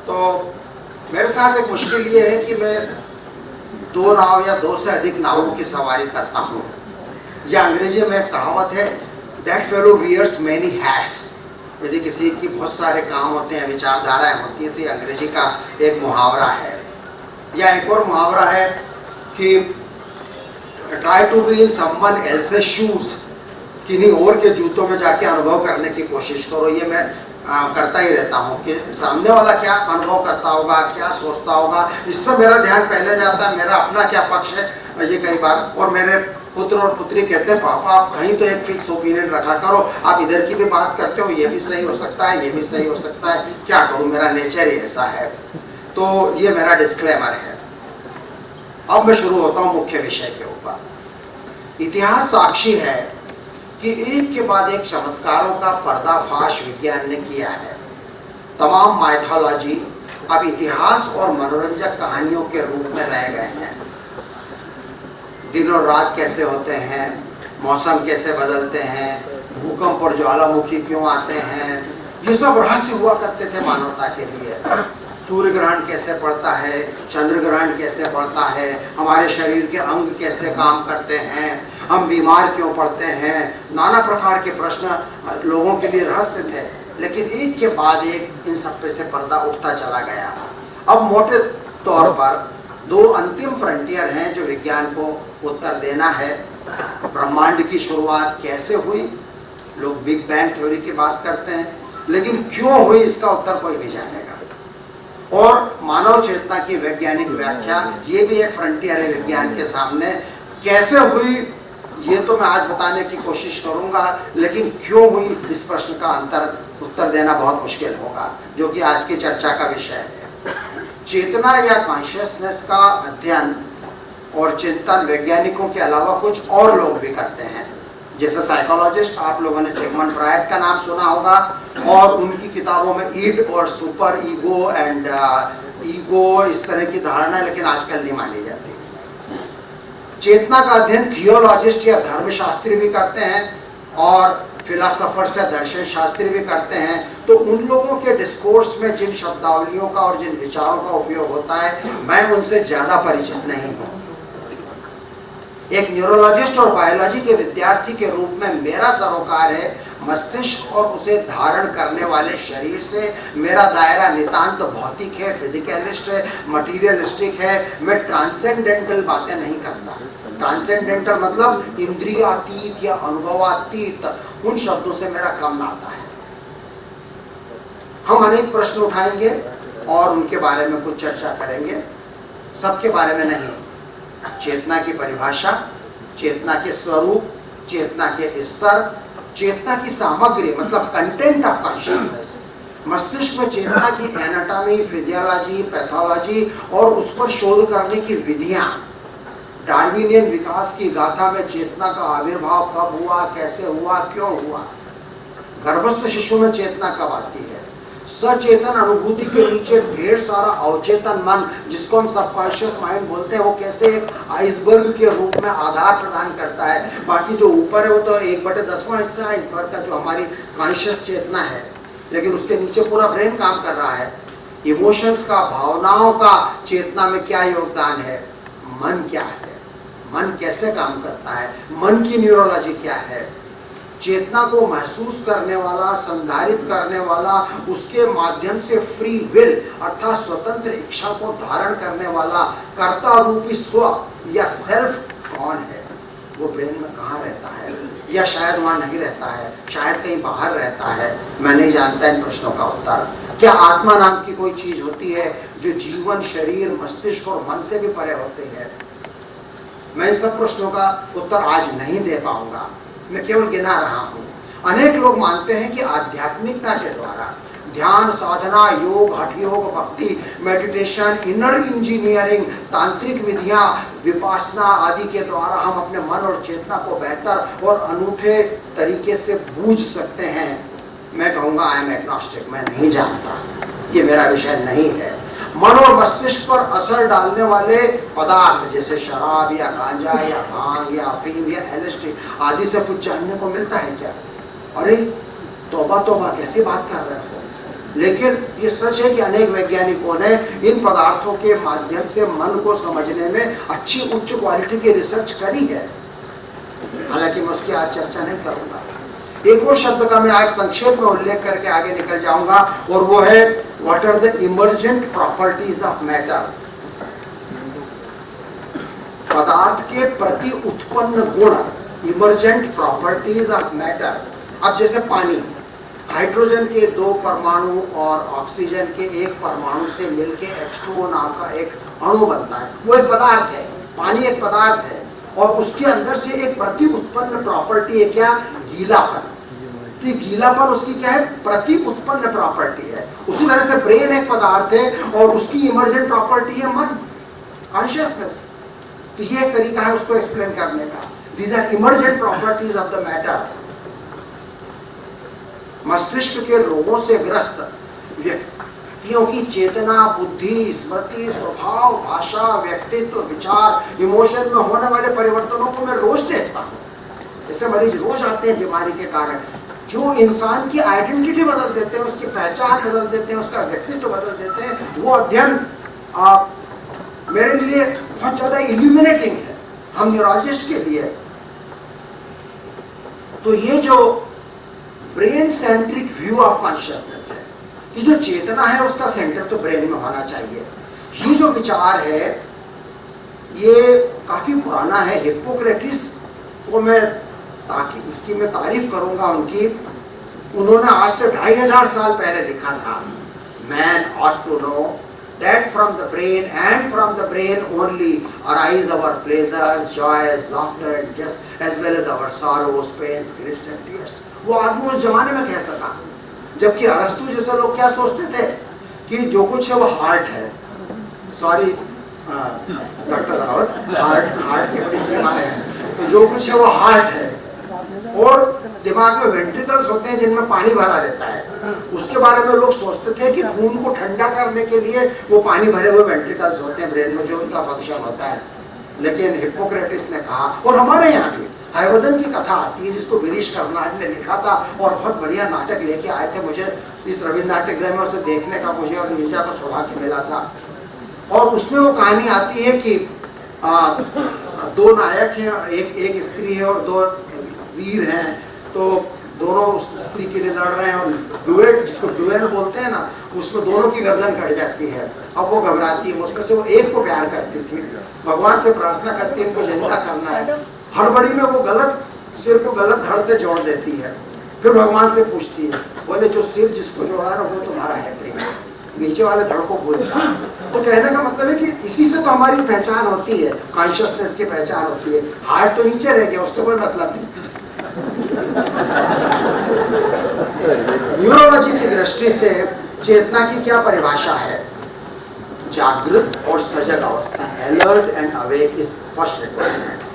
तो मेरे साथ एक मुश्किल ये है कि मैं 2 नाव या 2 से अधिक नावों की सवारी करता हूँ। या अंग्रेजी में एक कहावत है, that fellow wears many hats. यदि किसी की बहुत सारे काम होते हैं, विचारधाराएं होती है, तो ये अंग्रेजी का एक मुहावरा है। या एक और मुहावरा है कि try to be in someone else's shoes, किन्हीं और के जूतों में जाके अनुभव करने की कोशिश करो। ये मैं करता ही रहता हूँ कि सामने वाला क्या अनुभव करता होगा, क्या सोचता होगा, इस पर मेरा ध्यान पहले जाता है, मेरा अपना क्या पक्ष है। ये कई बार, और मेरे पुत्र और पुत्री कहते हैं, पापा आप कहीं तो एक फिक्स ओपिनियन रखा करो, आप इधर की भी बात करते हो, ये भी सही हो सकता है, ये भी सही हो सकता है, क्या करूँ, मेरा नेचर ही ऐसा है। तो ये मेरा डिस्क्लेमर है। अब मैं शुरू होता हूँ मुख्य विषय के ऊपर। इतिहास साक्षी है कि एक के बाद एक चमत्कारों का पर्दाफाश विज्ञान ने किया है। तमाम माइथोलॉजी अब इतिहास और मनोरंजक कहानियों के रूप में रह गए हैं। दिन और रात कैसे होते हैं, मौसम कैसे बदलते हैं, भूकंप और ज्वालामुखी क्यों आते हैं, ये सब रहस्य हुआ करते थे मानवता के लिए। सूर्य ग्रहण कैसे पड़ता है, चंद्र ग्रहण कैसे पड़ता है, हमारे शरीर के अंग कैसे काम करते हैं, हम बीमार क्यों पड़ते हैं, नाना प्रकार के प्रश्न लोगों के लिए रहस्य थे। लेकिन एक के बाद एक इन सब पे से पर्दा उठता चला गया। अब मोटे तौर पर 2 अंतिम फ्रंटियर हैं जो विज्ञान को उत्तर देना है। ब्रह्मांड की शुरुआत कैसे हुई, लोग बिग बैंग थ्योरी की बात करते हैं, लेकिन क्यों हुई इसका उत्तर कोई भी जानेगा। और मानव चेतना की वैज्ञानिक व्याख्या, ये भी एक फ्रंटियर है विज्ञान के सामने। कैसे हुई ये तो मैं आज बताने की कोशिश करूंगा, लेकिन क्यों हुई इस प्रश्न का उत्तर देना बहुत मुश्किल होगा, जो कि आज की चर्चा का विषय है। चेतना या कॉन्शियसनेस का अध्ययन और चिंतन वैज्ञानिकों के अलावा कुछ और लोग भी करते हैं। जैसे साइकोलॉजिस्ट, आप लोगों ने सिगमंड फ्रायड का नाम सुना होगा, और उनकी किताबों में ईड और सुपर ईगो एंड ईगो इस तरह की धारणा लेकिन आजकल नहीं मानी जाती। चेतना का अध्ययन थियोलॉजिस्ट या धर्मशास्त्री भी करते हैं, और फिलोसोफर्स या दर्शन शास्त्री भी करते हैं। तो उन लोगों के डिस्कोर्स में जिन शब्दावलियों का और जिन विचारों का उपयोग होता है, मैं उनसे ज्यादा परिचित नहीं हूँ। एक न्यूरोलॉजिस्ट और बायोलॉजी के विद्यार्थी के रूप में मेरा सरोकार है मस्तिष्क और उसे धारण करने वाले शरीर से। मेरा दायरा नितांत भौतिक है, फिजिकलिस्ट है, मटीरियलिस्टिक है। मैं ट्रांसेंडेंटल बातें नहीं करता। ट्रांसेंडेंटल मतलब इंद्रियातीत या अनुभवातीत, उन शब्दों से मेरा कम नाता है। हम अनेक प्रश्न उठाएंगे और उनके बारे में कुछ चर्चा करेंगे, सबके बारे में नहीं। चेतना की परिभाषा, चेतना के स्वरूप, चेतना के स्तर, चेतना की सामग्री मतलब कंटेंट ऑफ कॉन्शियसनेस, मस्तिष्क में चेतना की एनाटॉमी, फिजियोलॉजी, पैथोलॉजी और उस पर शोध करने की विधियां, डार्विनियन विकास की गाथा में चेतना का आविर्भाव कब हुआ, कैसे हुआ, क्यों हुआ, गर्भस्थ शिशु में चेतना कब आती है, सचेतन अनुभूति के नीचे ढेर सारा अवचेतन मन जिसको हम सबकॉन्शियस माइंड बोलते हैं, वो कैसे एक आइसबर्ग के रूप में आधार प्रदान करता है। बाकी जो ऊपर है वो तो 1/10वां हिस्सा है आइसबर्ग का, जो हमारी कॉन्शियस चेतना है, लेकिन उसके नीचे पूरा ब्रेन काम कर रहा है। इमोशंस का, भावनाओं का चेतना में क्या योगदान है, मन क्या है, मन कैसे काम करता है, मन की न्यूरोलॉजी क्या है, चेतना को महसूस करने वाला, संधारित करने वाला, उसके माध्यम से फ्री विल अर्थात स्वतंत्र इच्छा को धारण करने वाला कर्ता रूपी स्व या सेल्फ कौन है, वो ब्रेन में कहाँ रहता है, या शायद वहाँ नहीं रहता है, शायद कहीं बाहर रहता है, मैं नहीं जानता इन प्रश्नों का उत्तर। क्या आत्मा नाम की कोई चीज होती है जो जीवन, शरीर, मस्तिष्क और मन से भी परे होती है? मैं इन सब प्रश्नों का उत्तर आज नहीं दे पाऊंगा, मैं केवल गिना रहा हूँ। अनेक लोग मानते हैं कि आध्यात्मिकता के द्वारा ध्यान, साधना, योग, हठ योग, भक्ति, मेडिटेशन, इनर इंजीनियरिंग, तांत्रिक विधियां, विपासना आदि के द्वारा हम अपने मन और चेतना को बेहतर और अनूठे तरीके से बूझ सकते हैं। मैं कहूँगा आई एम एग्नोस्टिक, मैं नहीं जानता, ये मेरा विषय नहीं है। मन और मस्तिष्क पर असर डालने वाले पदार्थ जैसे शराब या गांजा या भांग या अफीम या एलएसडी आदि से कुछ जानने को मिलता है क्या? अरे तौबा तौबा, कैसी बात कर रहे हो? लेकिन ये सच है कि अनेक वैज्ञानिकों ने इन पदार्थों के माध्यम से मन को समझने में अच्छी उच्च क्वालिटी की रिसर्च करी है। हालांकि मैं उसकी आज चर्चा नहीं करूंगा। एक और शब्द का मैं आज संक्षेप में उल्लेख करके आगे निकल जाऊंगा, और वो है what are the emergent properties of matter. पदार्थ के प्रति उत्पन्न गुण, इमर्जेंट प्रॉपर्टीज ऑफ मैटर। अब जैसे पानी, हाइड्रोजन के 2 परमाणु और ऑक्सीजन के 1 परमाणु से मिलकर H2O नाम का एक अणु बनता है, वो एक पदार्थ है। पानी एक पदार्थ है और उसके अंदर से एक प्रति उत्पन्न प्रॉपर्टी है, क्या? गीलापन। तो गीलापन उसकी क्या है? प्रति उत्पन्न प्रॉपर्टी है। उसी तरह से ब्रेन एक पदार्थ है और उसकी इमर्जेंट प्रॉपर्टी है मन, कॉन्शियसनेस। तो ये एक तरीका है उसको एक्सप्लेन करने का। These are emergent properties of the matter. मस्तिष्क के रोगों से ग्रस्त व्यक्तियों की चेतना, बुद्धि, स्मृति, स्वभाव, भाषा, व्यक्तित्व, विचार, इमोशन में होने वाले परिवर्तनों को मैं रोज देखता हूँ। ऐसे मरीज रोज आते हैं बीमारी के कारण, जो इंसान की आइडेंटिटी बदल देते हैं, उसकी पहचान बदल देते हैं, उसका व्यक्तित्व बदल देते हैं। वो अध्ययन मेरे लिए बहुत ज्यादा इल्यूमिनेटिंग है, हम न्यूरोलॉजिस्ट के लिए। तो ये जो brain centric view of consciousness है, ये जो चेतना है उसका सेंटर तो ब्रेन में होना चाहिए। ये जो विचार है ये काफी पुराना है। हिप्पोक्रेटिस को मैं उसकी मैं तारीफ करूंगा उनकी। उन्होंने आज से 2500 साल पहले लिखा था, man ought to know that from the brain and from the brain only arise our pleasures, joys, laughter and just as well as our sorrows, pains, griefs and tears। वो आदमी उस जमाने में कह सका, जबकि अरस्तु जैसे लोग क्या सोचते थे कि जो कुछ है वो हार्ट है। सॉरी डॉक्टर रावत, हार्ट की बड़ी सीमा है। तो जो कुछ है वो हार्ट है और दिमाग में वेंट्रिकल्स होते हैं जिनमें पानी भरा रहता है। उसके बारे में लोग सोचते थे कि खून को ठंडा करने के लिए वो पानी भरे हुए वेंट्रिकल्स होते हैं ब्रेन में, जो उनका फंक्शन होता है। लेकिन हिप्पोक्रेटिस ने कहा, और हमारे यहाँ भी हयवदन की कथा आती है जिसको गिरीश कर्नाड ने लिखा था और बहुत बढ़िया नाटक लेके आए थे। मुझे इस रविंद्र नाट्य गृह में उसे देखने का मुझे और नीरजा को सौभाग्य मिला था। और उसमें वो कहानी आती है कि 2 नायक हैं, एक स्त्री है और 2 वीर हैं। तो दोनों उस स्त्री के लिए लड़ रहे हैं और डुएट, जिसको डुएल बोलते हैं ना, उसमें दोनों की गर्दन कट जाती है। अब वो घबराती है, उसमें से वो एक को प्यार करती थी, भगवान से प्रार्थना करती है इनको जिंदा करना है। हड़बड़ी में वो गलत सिर को गलत धड़ से जोड़ देती है। फिर भगवान से पूछती है, बोले जो सिर जिसको जोड़ा ना वो तुम्हारा है प्रेम, नीचे वाले धड़ को भूल जाओ। तो कहने का मतलब है कि इसी से तो हमारी पहचान होती है, कॉन्शियसनेस की पहचान होती है। हार्ट तो नीचे रह गया, उससे कोई मतलब नहीं। न्यूरोलॉजी की दृष्टि से चेतना की क्या परिभाषा है? जागृत और सजग अवस्था, alert and awake is first requirement,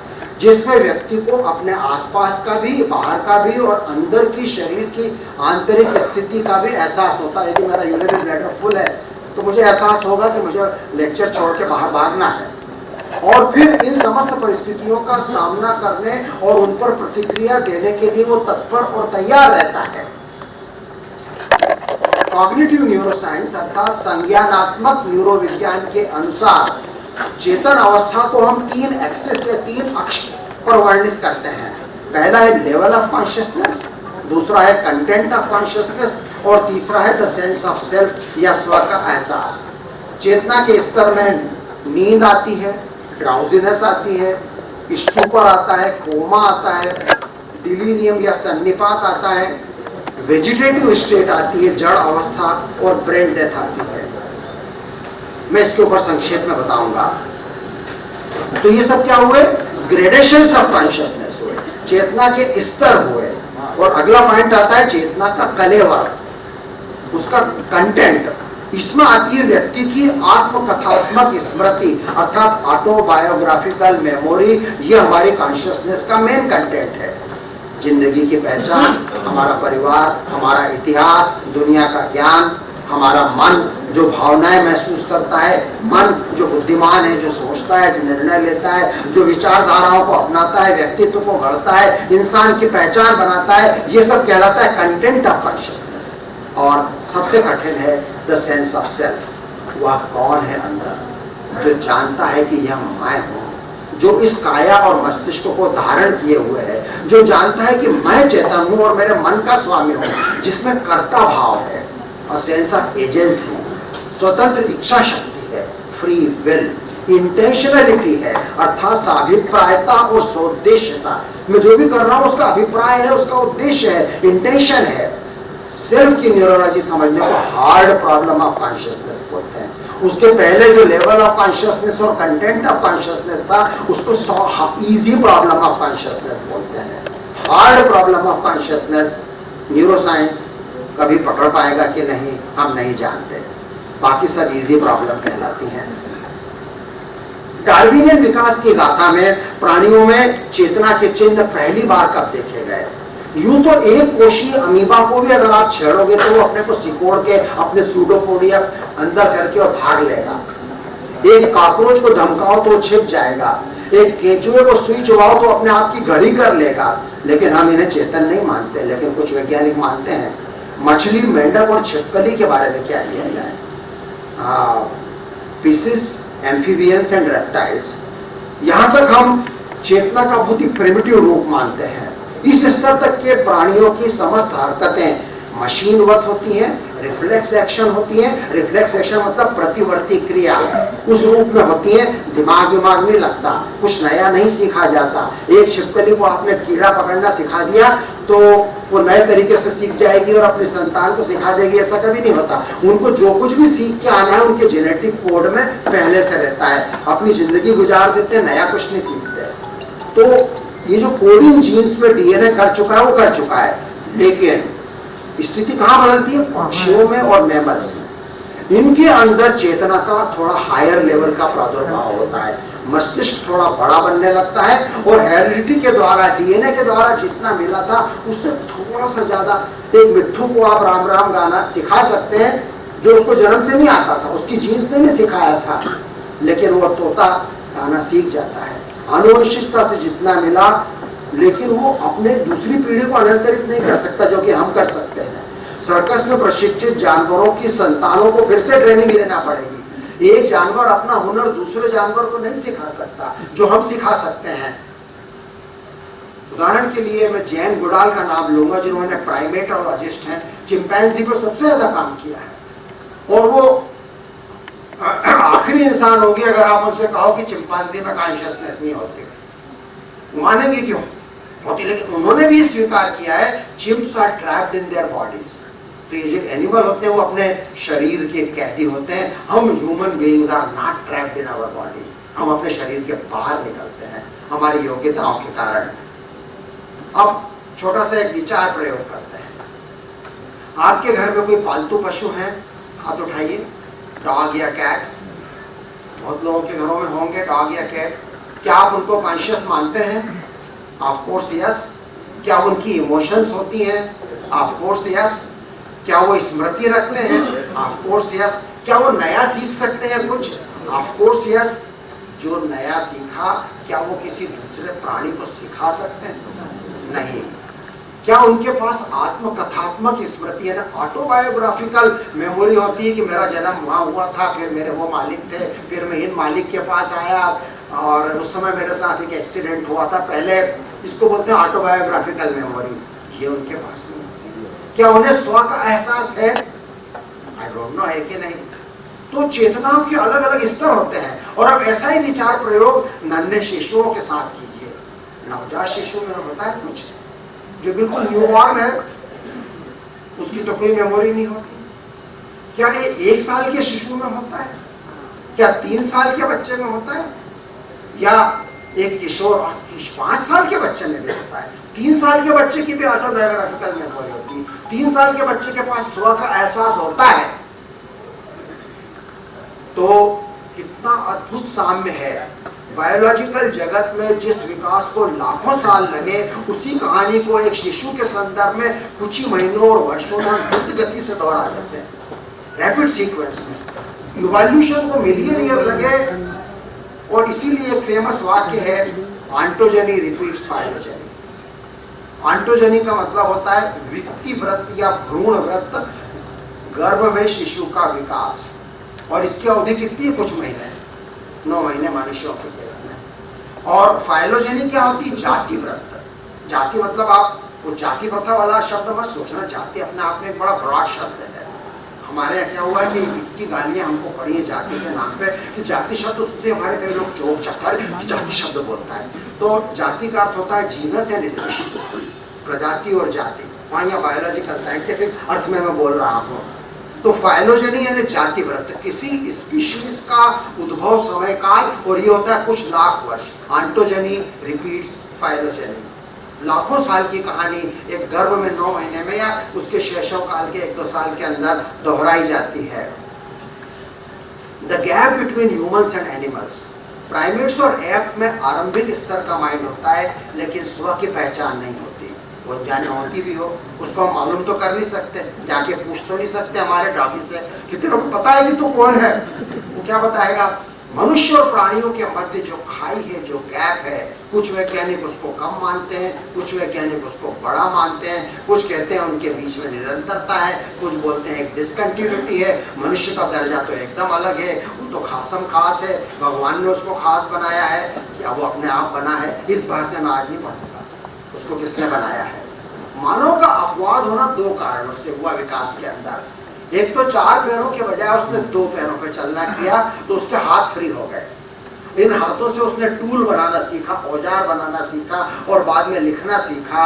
जिसमें व्यक्ति को अपने आसपास का भी, बाहर का भी और अंदर की शरीर की आंतरिक स्थिति का भी एहसास होता है। यदि मेरा यूरिनरी ब्लैडर फुल है तो मुझे एहसास होगा कि मुझे लेक्चर छोड़ के बाहर भागना है, और फिर इन समस्त परिस्थितियों का सामना करने और उन पर प्रतिक्रिया देने के लिए वो तत्पर और तैयार रहता है। कॉग्निटिव न्यूरोसाइंस अर्थात संज्ञानात्मक न्यूरोविज्ञान के अनुसार चेतन अवस्था को हम 3 एक्सिस या 3 अक्ष पर वर्णित करते हैं। पहला है लेवल ऑफ कॉन्शियसनेस, दूसरा है कंटेंट ऑफ कॉन्शियसनेस और तीसरा है द सेंस ऑफ सेल्फ या स्व का एहसास। चेतना के स्तर में नींद आती है, ड्राउजीनेस आती है, स्टूपर आता है, कोमा आता है, डिलीरियम या सन्निपात आता है, वेजिटेटिव स्टेट आती है, जड़ अवस्था, और ब्रेन डेथ आती है। मैं इसके ऊपर संक्षेप में बताऊंगा। तो ये सब क्या हुए? ग्रेडेशंस ऑफ कॉन्शियसनेस हुए, चेतना के स्तर हुए। और अगला पॉइंट आता है चेतना का कलेवर, उसका कंटेंट। इसमें आती है व्यक्ति की आत्मकथात्मक स्मृति अर्थात ऑटोबायोग्राफिकल मेमोरी। ये हमारी कॉन्शियसनेस का मेन कंटेंट है। जिंदगी की पहचान, हमारा परिवार, हमारा इतिहास, दुनिया का ज्ञान, हमारा मन जो भावनाएं महसूस करता है, मन जो बुद्धिमान है, जो सोचता है, जो निर्णय लेता है, जो विचारधाराओं को अपनाता है, व्यक्तित्व को गढ़ता है, इंसान की पहचान बनाता है, ये सब कहलाता है कंटेंट ऑफ कॉन्शियसनेस। और सबसे कठिन है द सेंस ऑफ सेल्फ। वह कौन है अंदर जो जानता है कि यह मैं हूँ, जो इस काया और मस्तिष्क को धारण किए हुए है, जो जानता है कि मैं चेतन हूँ और मेरे मन का स्वामी हूँ, जिसमें कर्ता भाव है और सेंस ऑफ एजेंसी, स्वतंत्र इच्छा शक्ति है, फ्री विल, इंटेंशनलिटी है अर्थात साभिप्रायता और सोद्देश्यता। मैं जो भी कर रहा हूँ उसका अभिप्राय है, उसका उद्देश्य है, इंटेंशन है। सेल्फ की न्यूरोलॉजी समझने को हार्ड प्रॉब्लम ऑफ कॉन्शियसनेस बोलते हैं। उसके पहले जो लेवल ऑफ कॉन्शियसनेस और कंटेंट ऑफ कॉन्शियसनेस था उसको इजी प्रॉब्लम ऑफ कॉन्शियसनेस बोलते हैं। Hard problem of consciousness neuroscience कभी पकड़ पाएगा कि नहीं हम नहीं जानते, बाकी सब इजी प्रॉब्लम कहलाती हैं। डार्विनियन विकास की गाथा में प्राणियों में चेतना के चिन्ह पहली बार कब देखे गए? यूं तो एक कोशीय अमीबा को भी अगर आप छेड़ोगे तो वो अपने को सिकोड़ के अपने सूडोपोडिया अंदर करके और भाग लेगा। एक कॉकरोच को धमकाओ तो छिप जाएगा, एक केंचुए को सुई चुभाओ तो अपने आप की घड़ी कर लेगा। लेकिन हम इन्हें चेतन नहीं मानते, लेकिन कुछ वैज्ञानिक मानते हैं। मछली, मेंढक और छिपकली के बारे में क्या किया जाए? पीसिस, एम्फीबियंस एंड रेप्टाइल्स, यहाँ तक हम चेतना का बहुत ही प्रिमिटिव रूप मानते हैं। इस स्तर तक के प्राणियों की समस्त हरकतें मशीनवत होती हैं, रिफ्लेक्स एक्शन होती है। रिफ्लेक्स एक्शन मतलब प्रतिवर्ती क्रिया, उस रूप में होती है। दिमाग नहीं लगता, कुछ नया नहीं सीखा जाता। एक छिपकली को आपने कीड़ा पकड़ना सिखा दिया तो वो नए तरीके से सीख जाएगी और अपनी संतान को सिखा देगी, ऐसा कभी नहीं होता। उनको जो कुछ भी सीख के आना है उनके जेनेटिक कोड में पहले से रहता है। अपनी जिंदगी गुजार देते हैं, नया कुछ नहीं सीखते। तो ये जो कोडिंग जीन्स में डीएनए कर चुका है वो कर चुका है, लेकिन स्थिति कहाँ बदलती है? पक्षियों में और मैमल्स में। इनके अंदर चेतना का थोड़ा हायर लेवल का प्रादुर्भाव होता है, मस्तिष्क थोड़ा बड़ा बनने लगता है और हेरिडिटी के द्वारा, डीएनए के द्वारा जितना मिला था उससे थोड़ा सा ज्यादा। एक मिट्ठू को आप राम राम गाना सिखा सकते हैं जो उसको जन्म से नहीं आता था, उसकी जीन्स ने सिखाया था, लेकिन वो तोता गाना सीख जाता है। आनुवंशिकता से जितना मिला, लेकिन वो अपने दूसरी पीढ़ी को अनंतरित नहीं कर सकता जो कि हम कर सकते हैं। सर्कस में प्रशिक्षित जानवरों की संतानों को फिर से ट्रेनिंग लेना पड़ेगी। एक जानवर अपना हुनर दूसरे जानवर को नहीं सिखा सकता जो हम सिखा सकते हैं। उदाहरण के लिए मैं जैन गुडाल का नाम लूंगा, जिन्होंने प्राइमेटोलॉजिस्ट हैं, चिंपैंजी पर सबसे ज्यादा काम किया है और वो आखिरी इंसान होगी अगर आप उनसे कहो कि चिंपैंजी में कॉन्शियसनेस नहीं होती, मानेंगे क्यों? होती। लेकिन उन्होंने भी स्वीकार किया है chimps are trapped in their bodies. तो ये जो एनिमल होते हैं वो अपने शरीर के कैदी होते हैं। हम human beings are not trapped in our body, हम अपने शरीर के बाहर निकलते हैं हमारी योग्यताओं के कारण। अब छोटा सा एक विचार प्रयोग करते हैं। आपके घर में कोई पालतू पशु है? हाथ उठाइए। डॉग या कैट? बहुत लोगों के घरों में होंगे डॉग या कैट। क्या आप उनको कॉन्शियस मानते हैं? Of course yes. क्या उनकी इमोशंस होती हैं? Of course yes. क्या वो स्मृति रखते हैं? Of course yes. क्या वो नया सीख सकते हैं कुछ? Of course yes. जो नया सीखा क्या वो किसी दूसरे प्राणी को सिखा सकते हैं? नहीं। क्या उनके पास आत्मकथात्मक स्मृति है ना, ऑटोबायोग्राफिकल मेमोरी होती है कि मेरा जन्म वहाँ हुआ था, फिर मेरे वो मालिक थे, फिर मैं इन मालिक के पास आया और उस समय मेरे साथ एक एक्सीडेंट हुआ था पहले। इसको बोलते हैं ऑटोबायोग्राफिकल मेमोरी। ये उनके पास नहीं होती है। क्या उन्हें स्व का एहसास है? आई डोंट नो, है कि नहीं। तो चेतनाओं के अलग अलग स्तर होते हैं। और अब ऐसा ही विचार प्रयोग नन्हे शिशुओं के साथ कीजिए। नवजात शिशु में होता है कुछ जो बिल्कुल न्यूबॉर्न है, उसकी तो कोई मेमोरी नहीं होती। क्या ये 1 साल के शिशु में होता है? क्या 3 साल के बच्चे में होता है? या एक किशोर 5 साल के बच्चे में भी होता है? 3 साल के बच्चे की भी ऑटोबायोग्राफिकल मेमोरी होती है। 3 साल के बच्चे के पास स्व का एहसास होता है। तो कितना अद्भुत साम्य है। बायोलॉजिकल जगत में जिस विकास को लाखों साल लगे, उसी कहानी को एक शिशु के संदर्भ में कुछ ही महीनों और वर्षों में द्रुत गति से दोहरा देते हैं, रैपिड सीक्वेंस में। इवोल्यूशन को मिलियन ईयर लगे। और इसीलिए एक फेमस वाक्य है, ऑन्टोजेनी रिपीट्स फाइलोजेनी। ऑन्टोजेनी का मतलब होता है वित्तीय वृत्त या भ्रूण वृत्त गर्भवेश शिशु का विकास, और इसकी अवधि कितनी है? कुछ महीने, 9 महीने मनुष्यों के केस में। और फाइलोजेनी क्या होती है? जाति व्रत। जाति मतलब आप वो जाति प्रथा वाला शब्द मत सोचना, जाति अपने आप में एक बड़ा ब्रॉड शब्द है। हमारे यहाँ क्या हुआ है कि इतनी गालियां हमको पड़ी है जाति के नाम पे कि जाति शब्द उससे हमारे कई लोग चौक चक्कर जाति शब्द बोलता है। तो जाति का अर्थ होता है जीनस एंड स्पीशीज, प्रजाति और जाति। वहाँ यहाँ बायोलॉजिकल साइंटिफिक अर्थ में मैं बोल रहा हूँ। तो फाइलोजेनी यानी जाति व्रत, किसी स्पीशीज का उद्भव समय काल, और ये होता है कुछ लाख वर्ष। ऑन्टोजेनी रिपीट्स फाइलोजेनी, लाखों साल की कहानी एक गर्भ में 9 महीने में या उसके शैशव काल के 1-2 साल के अंदर दोहराई जाती है। The gap between humans and animals, primates और एप में आरंभिक स्तर का माइंड होता है, लेकिन स्व की पहचान नहीं होती। वो जाने होती भी हो, उसको हम मालूम तो कर नहीं सकते, जाके पूछ तो नहीं सकते हमारे डॉगी से कि तेरे को पता है कि तू कौन है, वो क्या बताएगा। मनुष्य और प्राणियों के मध्य जो खाई है, जो गैप है, कुछ वैज्ञानिक उसको कम मानते हैं, कुछ वैज्ञानिक उसको बड़ा मानते हैं, कुछ कहते हैं उनके बीच में निरंतरता है, कुछ बोलते हैं एक डिसकंटिन्यूटी है। मनुष्य का दर्जा तो एकदम अलग है, वो तो खासम खास है, भगवान ने उसको खास बनाया है या वो अपने आप बना है, इस बहस में मैं आज नहीं पढ़ूंगा उसको किसने बनाया है। मानव का अपवाद होना 2 कारणों से हुआ विकास के अंदर। एक तो 4 पैरों के बजाय उसने 2 पैरों पे चलना किया, तो उसके हाथ फ्री हो गए। इन हाथों से उसने टूल बनाना सीखा, औजार बनाना सीखा, और बाद में लिखना सीखा।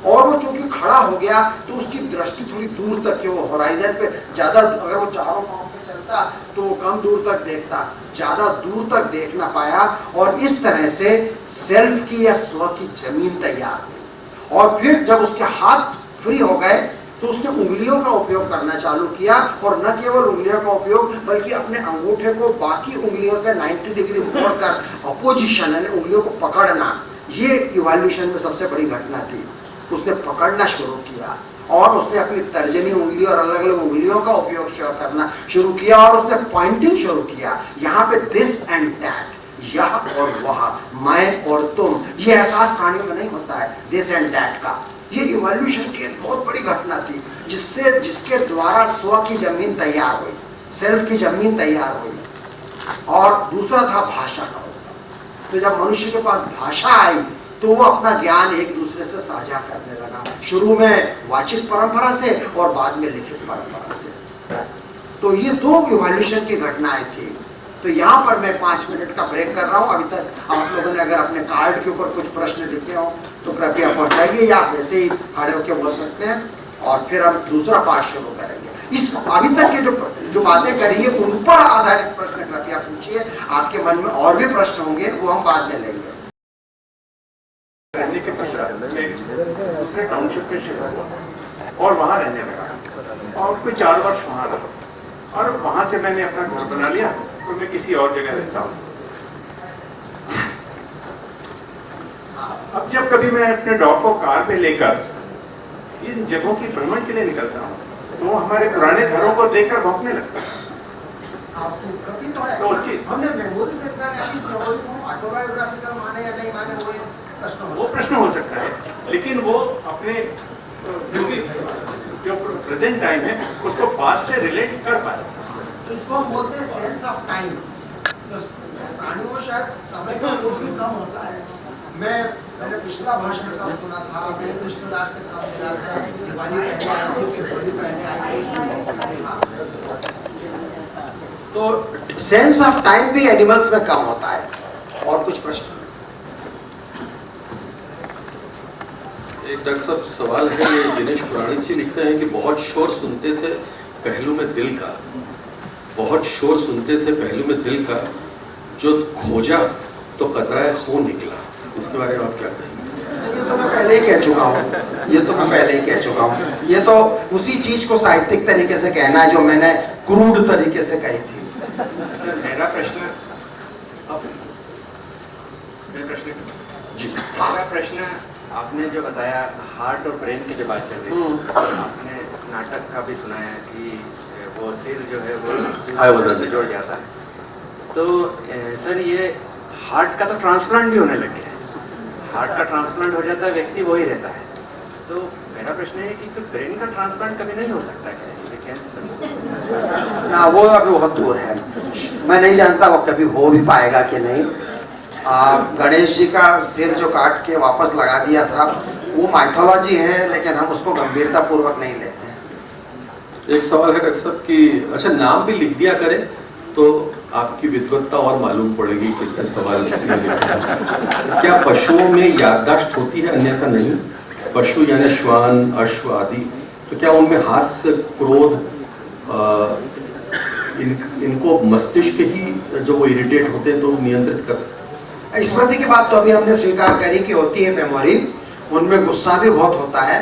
और वो चूंकि खड़ा हो गया तो उसकी दृष्टि थोड़ी दूर तक के, वो होराइजन पे ज्यादा, अगर वो चारों पांव पे चलता तो वो कम दूर तक देखता, ज्यादा दूर तक देख ना पाया, और इस तरह से सेल्फ की या स्व की जमीन तैयार हुई। और फिर जब उसके हाथ फ्री हो गए तो उसने उंगलियों का उपयोग करना चालू किया, और न केवल उंगलियों का उपयोग बल्कि अपने अंगूठे को बाकी उंगलियों से 90 डिग्री मोड़कर अपोजिशन यानी उंगलियों को पकड़ना, ये इवोल्यूशन में सबसे बड़ी घटना थी। उसने पकड़ना शुरू किया, और उसने अपनी तर्जनी उंगली और अलग अलग उंगलियों का उपयोग करना शुरू किया, और उसने पॉइंटिंग शुरू किया। यहाँ पे दिस एंड दैट, यह और वह, मैं और तुम, ये एहसास प्राणियों में नहीं होता है दिस एंड दैट का। ये इवोल्यूशन की एक बहुत बड़ी घटना थी, जिसके द्वारा स्व की जमीन तैयार हुई, सेल्फ की जमीन तैयार हुई। और दूसरा था भाषा का होता। तो जब मनुष्य के पास भाषा आई तो वो अपना ज्ञान एक दूसरे से साझा करने लगा, शुरू में वाचिक परंपरा से और बाद में लिखित परंपरा से। तो ये 2 इवोल्यूशन की घटनाएं थी। तो यहाँ पर मैं 5 मिनट का ब्रेक कर रहा हूँ। अभी तक आप लोगों ने अगर अपने कार्ड के ऊपर कुछ प्रश्न लिखे हो तो कृपया पहुंचाइए, या वैसे ही खड़े होकर बोल सकते हैं, और फिर हम दूसरा पार्ट शुरू करेंगे। इस अभी तक के जो बातें करी है उन पर आधारित प्रश्न कृपया पूछिए। आपके मन में और भी प्रश्न होंगे, वो हम बाद में लेंगे। रहने के पश्चात दूसरे टाउनशिप में शिफ्ट हुआ और वहाँ रहने लगा, और कोई 4 वर्ष वहाँ रहा, और वहाँ से मैंने अपना घर बना लिया, तो मैं किसी और जगह रहता हूँ। अब जब कभी मैं अपने डॉग को कार में लेकर इन जगहों की भ्रमण के लिए निकलता हूँ, तो वो हमारे पुराने घरों को देखकर भौंकने लगता है। तो उसकी हमने मेमोरी से ऑटोबायोग्राफिकल माने या नहीं माने, वो प्रश्न हो सकता है, लेकिन वो अपने जो प्रेजेंट टाइम है उसको पास्ट से रिलेट कर पाए। इसको हम बोलते हैं सेंस ऑफ टाइम। तो प्राणियों में शायद समय का बोध भी कम होता है। मैंने पिछला भाषण कब सुना था, मैं रिश्तेदार से कब मिला था, दिवाली पहले आई थी, होली पहले आई थी। तो सेंस ऑफ टाइम भी एनिमल्स में कम होता है। और कुछ प्रश्न? एक डॉक्टर साहब सवाल है, ये दिनेश पुराणिक जी लिखते हैं कि बहुत शोर सुनते थे पहलू में दिल का, बहुत शोर सुनते थे पहलू में दिल का, जो खोजा तो कतराए खून निकला। इसके बारे में आप क्या कहेंगे? ये तो मैं पहले ही कह चुका हूँ, ये तो उसी चीज को साहित्यिक तरीके से कहना है जो मैंने क्रूड तरीके से कही थी। सर मेरा प्रश्न जी, मेरा प्रश्न, आपने जो बताया हार्ट और ब्रेन की जो बात चल रही है, आपने नाटक का भी सुनाया कि वो सिर जो है वो दूसरे से जुड़ जाता है। तो सर ये हार्ट का तो ट्रांसप्लांट भी होने लग गया है, हार्ट का ट्रांसप्लांट हो जाता है, व्यक्ति वही रहता है। तो मेरा प्रश्न है कि फिर ब्रेन का ट्रांसप्लांट कभी नहीं हो सकता क्या? ये कैसे संभव? ना वो अभी बहुत दूर है, मैं नहीं जानता वो कभी हो भी पाएगा कि नहीं। गणेश जी का सिर जो काट के वापस लगा दिया था वो माइथोलॉजी है, लेकिन हम उसको गंभीरता पूर्वक नहीं लेते हैं। एक सवाल है डॉक्टर साहब कि अच्छा नाम भी लिख दिया करें तो आपकी विद्वत्ता और मालूम पड़ेगी किसका सवाल किसने लिखा है। क्या पशुओं में याददाश्त होती है अन्यथा नहीं? पशु यानी श्वान, अश्व आदि, तो क्या उनमें हास्य, क्रोध, इनको मस्तिष्क ही जो वो इरिटेट होते हैं तो नियंत्रित कर? स्मृति की बात तो अभी हमने स्वीकार करी कि होती है मेमोरी। उनमें गुस्सा भी बहुत होता है,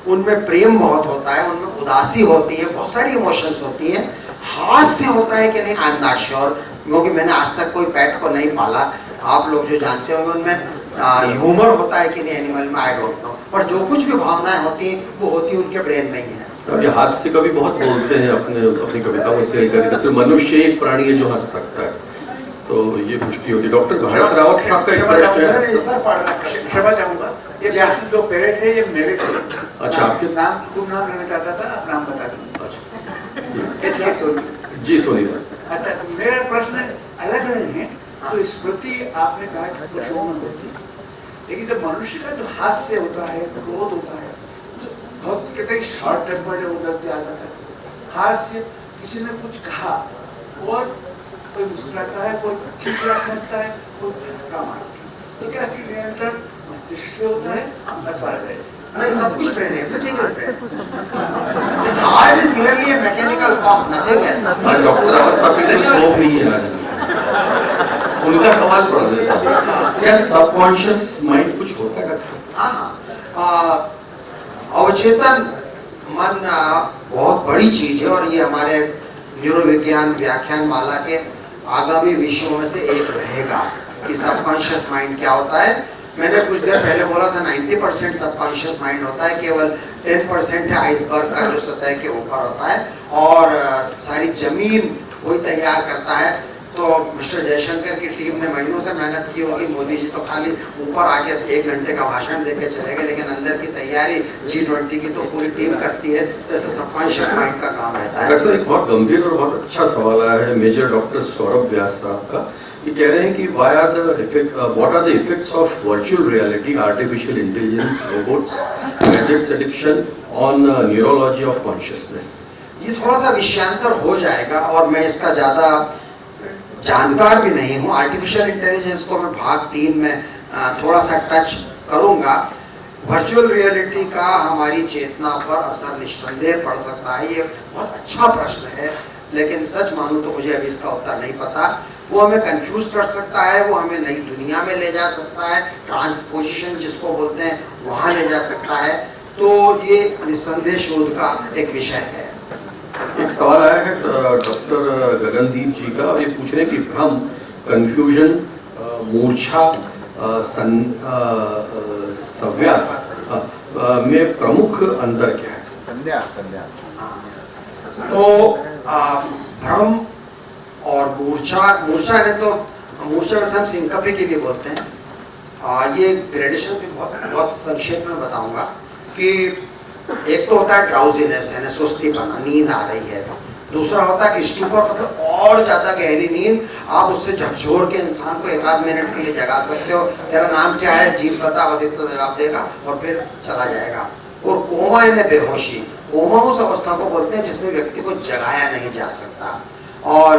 उनमें प्रेम बहुत होता है, उनमें उदासी होती है, बहुत सारी इमोशंस होती हैं। हास्य होता है कि नहीं, आई एम नॉट श्योर, क्योंकि मैंने आज तक कोई पेट को नहीं पाला। आप लोग जो जानते होंगे उनमें ह्यूमर होता है कि नहीं एनिमल में, आई डोंट नो, पर जो कुछ भी भावनाएं होती हैं वो होती उनके ब्रेन में ही है। और ये हास्य का भी बहुत बोलते हैं अपनी कविताओं में से करके, सिर्फ मनुष्य एक प्राणी है जो हंस सकता है, तो ये पुष्टि होती है। डॉक्टर भारत रावत साहब का एक प्रश्न है, क्षमा चाहूंगा, ये प्रश्न जो पहले थे ये मेरे थे। अच्छा आपके नाम खूब नाम लेना चाहता था, आप नाम बता दीजिए। अच्छा इसके सोनी। जी सोनी सर। अच्छा, मेरा प्रश्न अलग नहीं है। तो स्मृति आपने कहा कि पशुओं में होती है, लेकिन जब मनुष्य का जो हास्य होता है, क्रोध होता है, बहुत कहते हैं शॉर्ट टेम्पर्ड उधर से आ जाता है। हास्य, किसी ने कुछ कहा और कोई मुस्कुराता है, कोई खिलखिलाहट हंसता है, कोई धक्का मारता है, तो क्या इसकी नियंत्रण मस्तिष्क से होता है अथवा हृदय से? नहीं, सब कुछ ब्रेन है, everything is brain. Heart is merely a mechanical pump, nothing else. आज डॉक्टर रावत साहब के लिए स्कोप नहीं है आज। उनका सवाल पढ़ देता हूं, क्या सबकॉन्शियस माइंड कुछ होता है? हाँ, अवचेतन मन बहुत बड़ी चीज है और ये हमारे न्यूरोविज्ञान व्याख्यान माला के आगामी विषयों में से एक रहेगा कि सबकॉन्शियस माइंड क्या होता है। मैंने कुछ देर पहले बोला था 90% सबकॉन्शियस माइंड होता है, केवल 10% है आइसबर्ग का जो सतह के ऊपर होता है, और सारी जमीन वही तैयार करता है। तो मिस्टर जयशंकर की टीम ने महीनों से मेहनत की होगी, मोदी जी तो खाली ऊपर आके 1 घंटे का भाषण देके चले गए, लेकिन अंदर की तैयारी G20 की तो पूरी टीम करती है। तो ऐसे सबकॉन्शियस माइंड का काम रहता है। एक बहुत गंभीर और बहुत अच्छा सवाल आया है मेजर डॉक्टर सौरभ व्यास साहब का। ये कह रहे हैं कि what are the effects of virtual reality, artificial intelligence, robots, gadgets addiction on neurology of consciousness? ये थोड़ा सा विषयांतर हो जाएगा और मैं इसका ज़्यादा जानकार भी नहीं हूँ। आर्टिफिशियल इंटेलिजेंस को मैं भाग 3 में थोड़ा सा टच करूँगा। वर्चुअल रियलिटी का हमारी चेतना पर असर निस्संदेह पड़ सकता है, ये बहुत अच्छा प्रश्न है, लेकिन सच मानूं तो मुझे अभी इसका उत्तर नहीं पता। वो हमें कंफ्यूज कर सकता है, वो हमें नई दुनिया में ले जा सकता है, ट्रांसपोजिशन जिसको बोलते हैं वहाँ ले जा सकता है, तो ये निस्संदेह शोध का एक विषय है। एक सवाल आया है डॉक्टर गगनदीप जी का, ये पूछ रहे हैं कि भ्रम, कंफ्यूजन, मूर्छा, संन्यास में प्रमुख अंतर क्या है? संन्यास। तो भ्रम और मूर्छा ने तो मूर्छा वैसे हम सिंकपी के लिए बोलते हैं। ये ग्रेडेशन से बहुत संक्षेप में बताऊंगा कि एक तो होता है ड्राउजीनेस, यानी सुस्ती बना, नींद आ रही है। दूसरा होता है स्टूपर, मतलब और ज़्यादा गहरी नींद। आप उससे झकझोर के इंसान को 1-8 मिनट के लिए जगा सकते हो, तेरा नाम क्या है, जीव बता, बस इतना जवाब देगा और फिर चला जाएगा। और कोमा यानी बेहोशी, कोमा उस अवस्था को बोलते हैं जिसमें व्यक्ति को जगाया नहीं जा सकता। और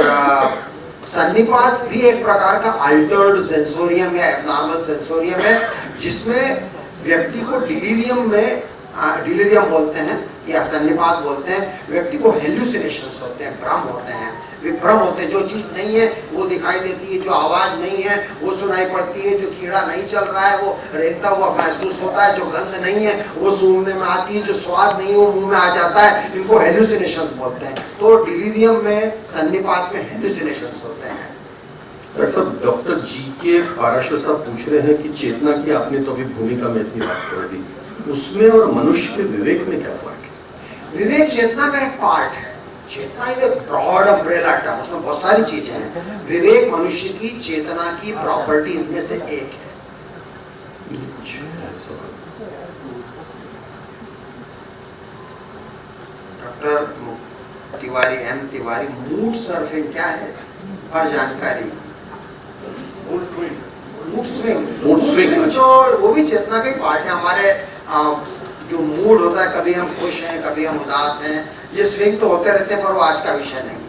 सन्निपात भी एक प्रकार का अल्टर्ड सेंसोरियम या एबनॉर्मल सेंसोरियम है, जिसमें व्यक्ति को डिलीरियम बोलते हैं या सन्निपात बोलते हैं। व्यक्ति को हेल्यूसिनेशंस होते हैं, भ्रम होते हैं, विभ्रम होते हैं। जो चीज़ नहीं है वो दिखाई देती है, जो आवाज़ नहीं है वो सुनाई पड़ती है, जो कीड़ा नहीं चल रहा है वो रेंगता हुआ महसूस होता है, जो गंध नहीं है वो सूंघने में आती है, जो स्वाद नहीं है वो मुंह में आ जाता है। इनको हेल्यूसिनेशंस बोलते हैं। तो डिलीरियम में, सन्निपात में हेल्यूसिनेशंस होते हैं। डॉक्टर साहब, डॉक्टर जी के पाराशर साहब पूछ रहे हैं कि चेतना की आपने तो अभी भूमिका में इतनी बात कर दी, उसमें और मनुष्य के विवेक में क्या फर्क है? विवेक चेतना का एक पार्ट है। Chetna is a broad umbrella term, उसमें बहुत सारी चीजें हैं। विवेक मनुष्य की चेतना की प्रॉपर्टीज में से एक है। Doctor Tiwari M Tiwari, mood surfing क्या है पर जानकारी? मूड स्विंग जो वो भी चेतना का ही पार्ट है हमारे। जो मूड होता है, कभी हम खुश हैं कभी हम उदास हैं, ये स्विंग तो होते रहते हैं, पर वो आज का विषय नहीं है।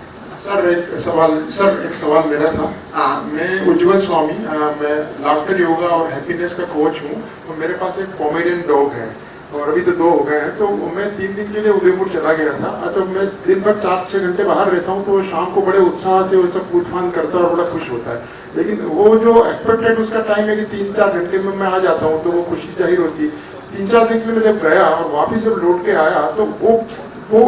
सर एक सवाल मेरा था। हाँ। मैं उज्जवल स्वामी, मैं लाफ्टर योगा और हैप्पीनेस का कोच हूँ। तो मेरे पास एक पोमेरियन डॉग है और अभी तो 2 हो गए हैं। तो मैं 3 दिन के लिए उदयपुर चला गया था। तो मैं दिन भर 4-6 घंटे बाहर रहता हूँ, तो वो शाम को बड़े उत्साह से वो सब कूद फान करता है और बड़ा खुश होता है। लेकिन वो जो एक्सपेक्टेड उसका टाइम है कि 3-4 घंटे में मैं आ जाता हूँ, तो वो खुशी जाहिर होती है। 3-4 दिन के लिए मैं जब गया और वापस जब लौट के आया, तो वो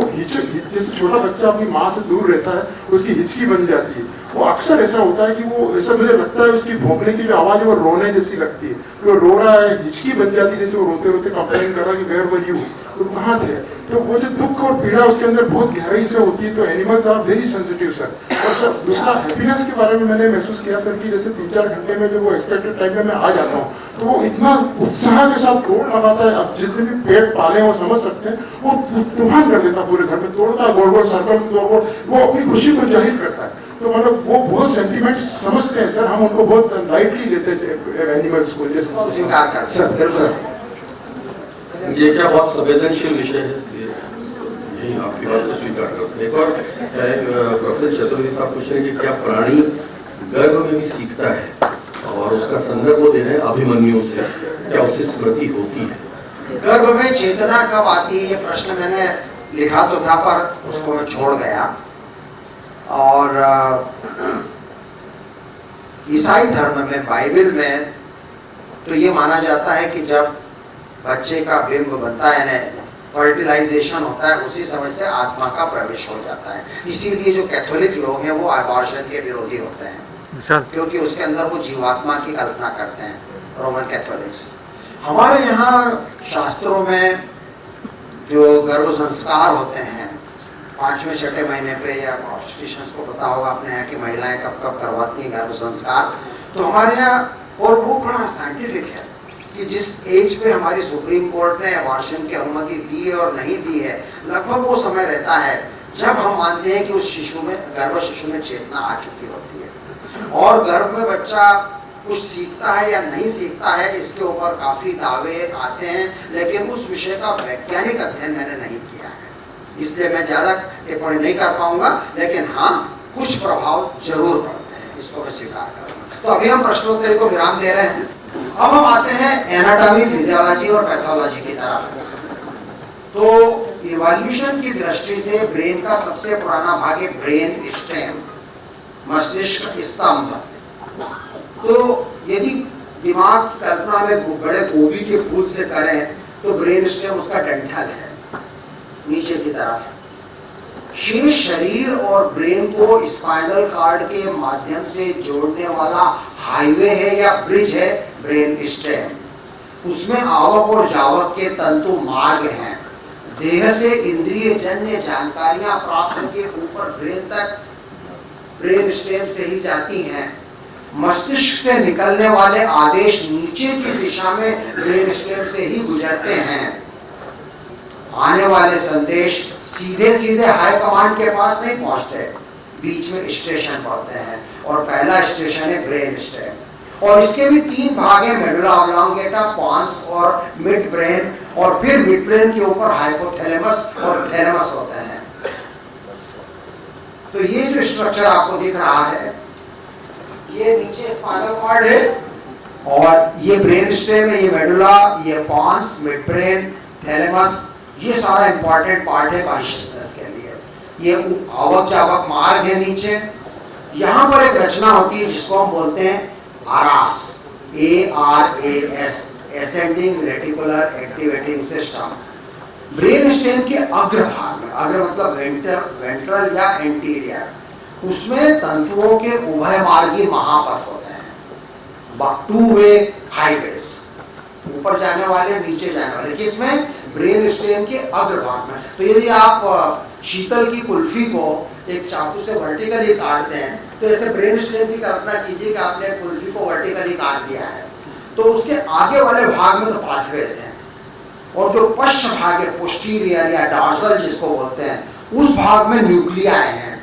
जैसे छोटा बच्चा अपनी माँ से दूर रहता है, उसकी हिचकी बन जाती है। वो अक्सर ऐसा होता है कि वो ऐसा मुझे लगता है उसकी भौंकने की जो आवाज़ है वो रोने जैसी लगती है। वो रो रहा है, हिचकी बन जाती है, जैसे वो रोते रोते कंप्लेन कर रहा है कि वेयर वर यू, तो कहाँ थे। तो वो जो दुख और पीड़ा उसके अंदर बहुत गहराई से होती है। तो animals are very sensitive sir. और सर दूसरा हैप्पीनेस के बारे में मैंने महसूस किया सर कि जैसे 3-4 घंटे में जब वो एक्सपेक्टेड टाइम में मैं आ जाता हूँ, तो वो इतना उत्साह के साथ तोड़ लगाता है। अब जितने भी पेड़ पाले हैं वो समझ सकते हैं, वो तूफान कर देता है पूरे घर में, तोड़ता है गोल गोल सर्कल में, वो अपनी खुशी को जाहिर करता है। तो मतलब वो बहुत सेंटीमेंट समझते हैं सर, हम उनको बहुत लाइटली लेते हैं एनिमल्स को, जैसे स्वीकार करते हैं। बिल्कुल ये क्या बहुत संवेदनशील विषय है, इसलिए यही आपकी बात को स्वीकार करते हैं। एक और प्रोफेसर चतुर्वेदी साहब पूछ रहे हैं कि क्या प्राणी गर्भ में भी सीखता है, और उसका संदर्भ वो दे रहे हैं अभिमन्यु से, क्या उससे स्मृति होती है? गर्भ में चेतना कब आती है, ये प्रश्न मैंने लिखा तो था पर उसको मैं छोड़ गया। और ईसाई धर्म में, बाइबल में तो ये माना जाता है कि जब बच्चे का बिंब बनता है, यानी फर्टिलाइजेशन होता है, उसी समय से आत्मा का प्रवेश हो जाता है। इसीलिए जो कैथोलिक लोग हैं वो अबॉर्शन के विरोधी होते हैं, क्योंकि उसके अंदर वो जीवात्मा की कल्पना करते हैं, रोमन कैथोलिक्स। हमारे यहाँ शास्त्रों में जो गर्भ संस्कार होते हैं 5वें-6ठे महीने पे, या ऑब्स्टेट्रिशियंस को पता होगा अपने यहाँ की महिलाएं कब कब करवाती हैं गर्भ संस्कार, तो हमारे यहाँ, और वो बड़ा साइंटिफिक है कि जिस एज पे हमारी सुप्रीम कोर्ट ने अबॉर्शन की अनुमति दी है और नहीं दी है, लगभग वो समय रहता है जब हम मानते हैं कि उस शिशु में, गर्भ शिशु में चेतना आ चुकी होती है। और गर्भ में बच्चा कुछ सीखता है या नहीं सीखता है, इसके ऊपर काफ़ी दावे आते हैं, लेकिन उस विषय का वैज्ञानिक अध्ययन मैंने नहीं किया है, इसलिए मैं ज़्यादा टिप्पणी नहीं कर पाऊंगा। लेकिन हाँ, कुछ प्रभाव जरूर पड़ते हैं, इसको मैं स्वीकार करूँगा। तो अभी हम प्रश्नोत्तरी को विराम दे रहे हैं। अब हम आते हैं एनाटॉमी, फिजियोलॉजी और पैथोलॉजी की तरफ। तो इवोल्यूशन की दृष्टि से ब्रेन का सबसे पुराना भाग है ब्रेन स्टेम, मस्तिष्क स्तंभ। तो यदि दिमाग की कल्पना में बड़े गोभी के फूल से करें, तो ब्रेन स्टेम उसका डंठल है नीचे की तरफ। शेष शरीर और ब्रेन को स्पाइनल कार्ड के माध्यम से जोड़ने वाला हाईवे है या ब्रिज है ब्रेन स्टेम। उसमें आवक और जावक के तंतु मार्ग हैं। देह से इंद्रिय जन्य जानकारियां प्राप्त के ऊपर ब्रेन तक ब्रेन स्टेम से ही जाती हैं। मस्तिष्क से निकलने वाले आदेश नीचे की दिशा में ब्रेन स्टेम से ही गुजरते हैं। आने वाले संदेश सीधे सीधे हाई कमांड के पास नहीं पहुंचते, बीच में स्टेशन पड़ते हैं, और पहला स्टेशन है ब्रेन स्टेम। और इसके भी 3 भाग हैं, मेडुला ऑब्लोंगेटा, पॉन्स और मिड ब्रेन, और फिर मिड ब्रेन के ऊपर हाइपोथैलेमस और थैलेमस होते हैं। तो ये जो स्ट्रक्चर आपको दिख रहा है, ये नीचे स्पाइनल कॉर्ड है, और ये ब्रेन स्टेम है, ये मेडुला, ये पॉन्स, मिड ब्रेन, थैलेमस, ये सारा इंपॉर्टेंट पार्ट है कॉन्शियसनेस के लिए। ये आवक जावक मार्ग है नीचे। यहाँ पर एक रचना होती है जिसको हम बोलते हैं आरास, ARAS, ascending reticular activating system. Brain stem के अग्रभाग में, अग्र मतलब वेंट्रल या एंटीरियर, उसमें तंतुओं के उभय मार्गी महापथ होते हैं, 2 वे हाईवेज, ऊपर जाने वाले नीचे जाने वाले, किसमें? ब्रेन स्टेम के अग्रभाग में। तो यदि आप शीतल की कुल्फी को एक चाकू से वर्टिकली काटते हैं, तो ऐसे ब्रेन स्टेम की कल्पना कीजिए कि आपने कुल्फी को वर्टिकली काट दिया है, तो उसके आगे वाले भाग में तो पाथवेज हैं, और जो पश्च भाग है, पोस्टीरियर या डॉर्सल जिसको बोलते हैं, उस भाग में न्यूक्लियाई हैं।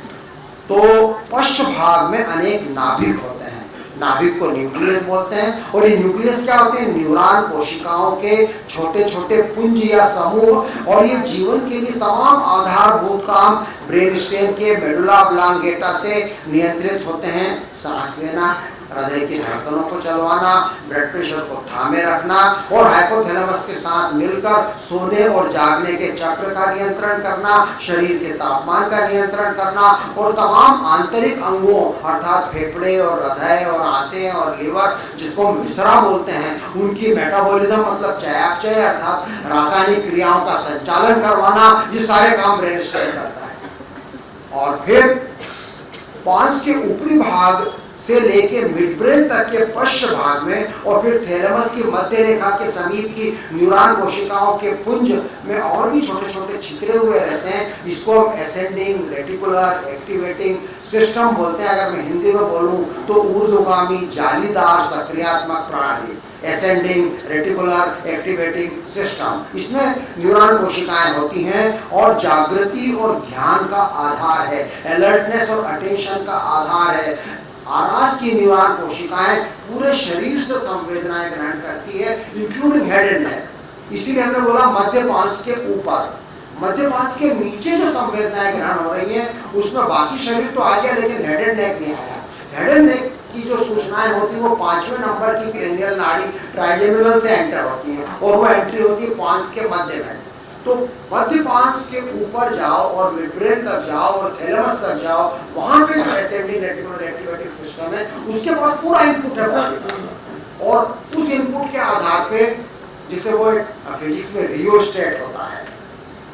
तो पश्च भाग में अनेक नाभिक होते हैं, नाभिक को न्यूक्लियस बोलते हैं। और ये न्यूक्लियस क्या होते हैं? न्यूरॉन कोशिकाओं के छोटे छोटे पुंज या समूह। और ये जीवन के लिए तमाम आधारभूत काम ब्रेन स्टेम के मेडुला ऑब्लांगेटा से नियंत्रित होते हैं। सांस लेना, हृदय की धड़कनों को चलवाना, ब्लड प्रेशर को थामे रखना और हाइपोथैलेमस के साथ मिलकर सोने और जागने के चक्र का नियंत्रण करना, शरीर के तापमान का नियंत्रण करना और तमाम आंतरिक अंगों अर्थात फेफड़े और हृदय और आंतें और लिवर जिसको मिश्रा बोलते हैं, उनकी मेटाबॉलिज्म मतलब चयापचय अर्थात रासायनिक क्रियाओं का संचालन करवाना, ये सारे काम ब्रेन स्टेम करता है। और फिर पांच के ऊपरी भाग से लेके मिड ब्रेन तक के पश्च भाग में और फिर थैलेमस की मध्य रेखा के समीप की न्यूरॉन कोशिकाओं के पुंज में और भी छोटे छोटे छितरे हुए रहते हैं। इसको हम एसेंडिंग रेटिकुलर एक्टिवेटिंग सिस्टम बोलते हैं। अगर मैं हिंदी में बोलूं तो ऊर्ध्वगामी जालीदार सक्रियात्मक प्रणाली, एसेंडिंग रेटिकुलर एक्टिवेटिंग सिस्टम। इसमें न्यूरॉन कोशिकाएं होती हैं और जागृति और ध्यान का आधार है, अलर्टनेस और अटेंशन का आधार है। आरास की न्यूरॉन कोशिकाएं पूरे शरीर से संवेदनाएं ग्रहण करती है, इंक्लूडिंग हेड एंड नेक। इसीलिए हमने बोला मध्य पांच के ऊपर, मध्य पांच के नीचे जो संवेदनाएं ग्रहण हो रही हैं उसमें बाकी शरीर तो आ गया लेकिन हेड एंड नेक नहीं आया। हेड एंड नेक की जो सूचनाएं होती है वो 5वें नंबर की क्रेनियल नाड़ी ट्राइजेमिनल से एंटर होती है और वो एंट्री होती है पांच के मध्य में। तो मध्य पांच के ऊपर जाओ और मिड ब्रेन तक जाओ और थैलेमस तक जाओ, वहां पे जो एसेंडिंग रेटिकुलर एक्टिवेटिंग सिस्टम है उसके पास पूरा इनपुट है बॉडी का। और उस इनपुट के आधार पे जिसे वो फिजिक्स में रियोस्टेट होता है,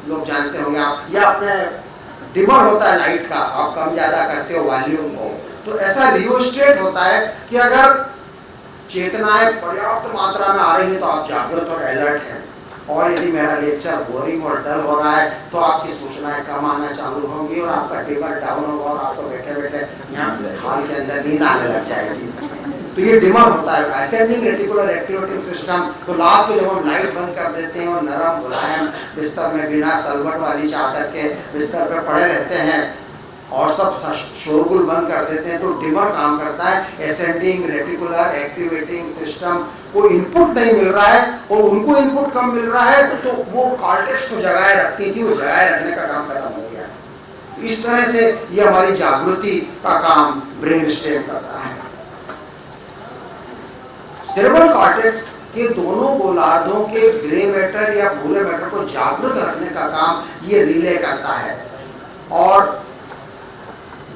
लोग जानते होंगे आप, या अपने डिमर होता है लाइट का, आप कम ज्यादा करते हो वॉल्यूम को, तो ऐसा रियोस्टेट होता है कि अगर चेतनाएं पर्याप्त मात्रा में आ रही है तो आप जागृत और अलर्ट हैं। और यदि मेरा लेक्चर बोरिंग और डल हो रहा है तो आपकी सूचनाएं कम आना चालू होंगी और आपका डिमर डाउन होगा और आपको बैठे बैठे यहाँ हॉल के अंदर नींद आने लग जाएगी। तो ये डिमर होता है एसेंडिंग रेटिकुलर एक्टिवेटिंग सिस्टम। तो रात को जब हम लाइट बंद कर देते हैं और नरम मुलायम बिस्तर में बिना सलवट वाली चादर के बिस्तर पे पड़े रहते हैं और सब शोरगुल बंद कर देते हैं तो डिमर काम करता है। एसेंडिंग रेटिकुलर एक्टिवेटिंग सिस्टम को इनपुट नहीं मिल रहा है और उनको इनपुट कम मिल रहा है तो वो कॉर्टेक्स को जगाए रखती थी, वो जगाए रखने का काम खत्म हो गया। इस तरह से ये हमारी जागृति का काम ब्रेन स्टेम करता है। सेरेब्रल कॉर्टेक्स के दोनों गोलार्धों के ग्रे मैटर या भूरे मैटर को जागृत रखने का काम ये रिले करता है। और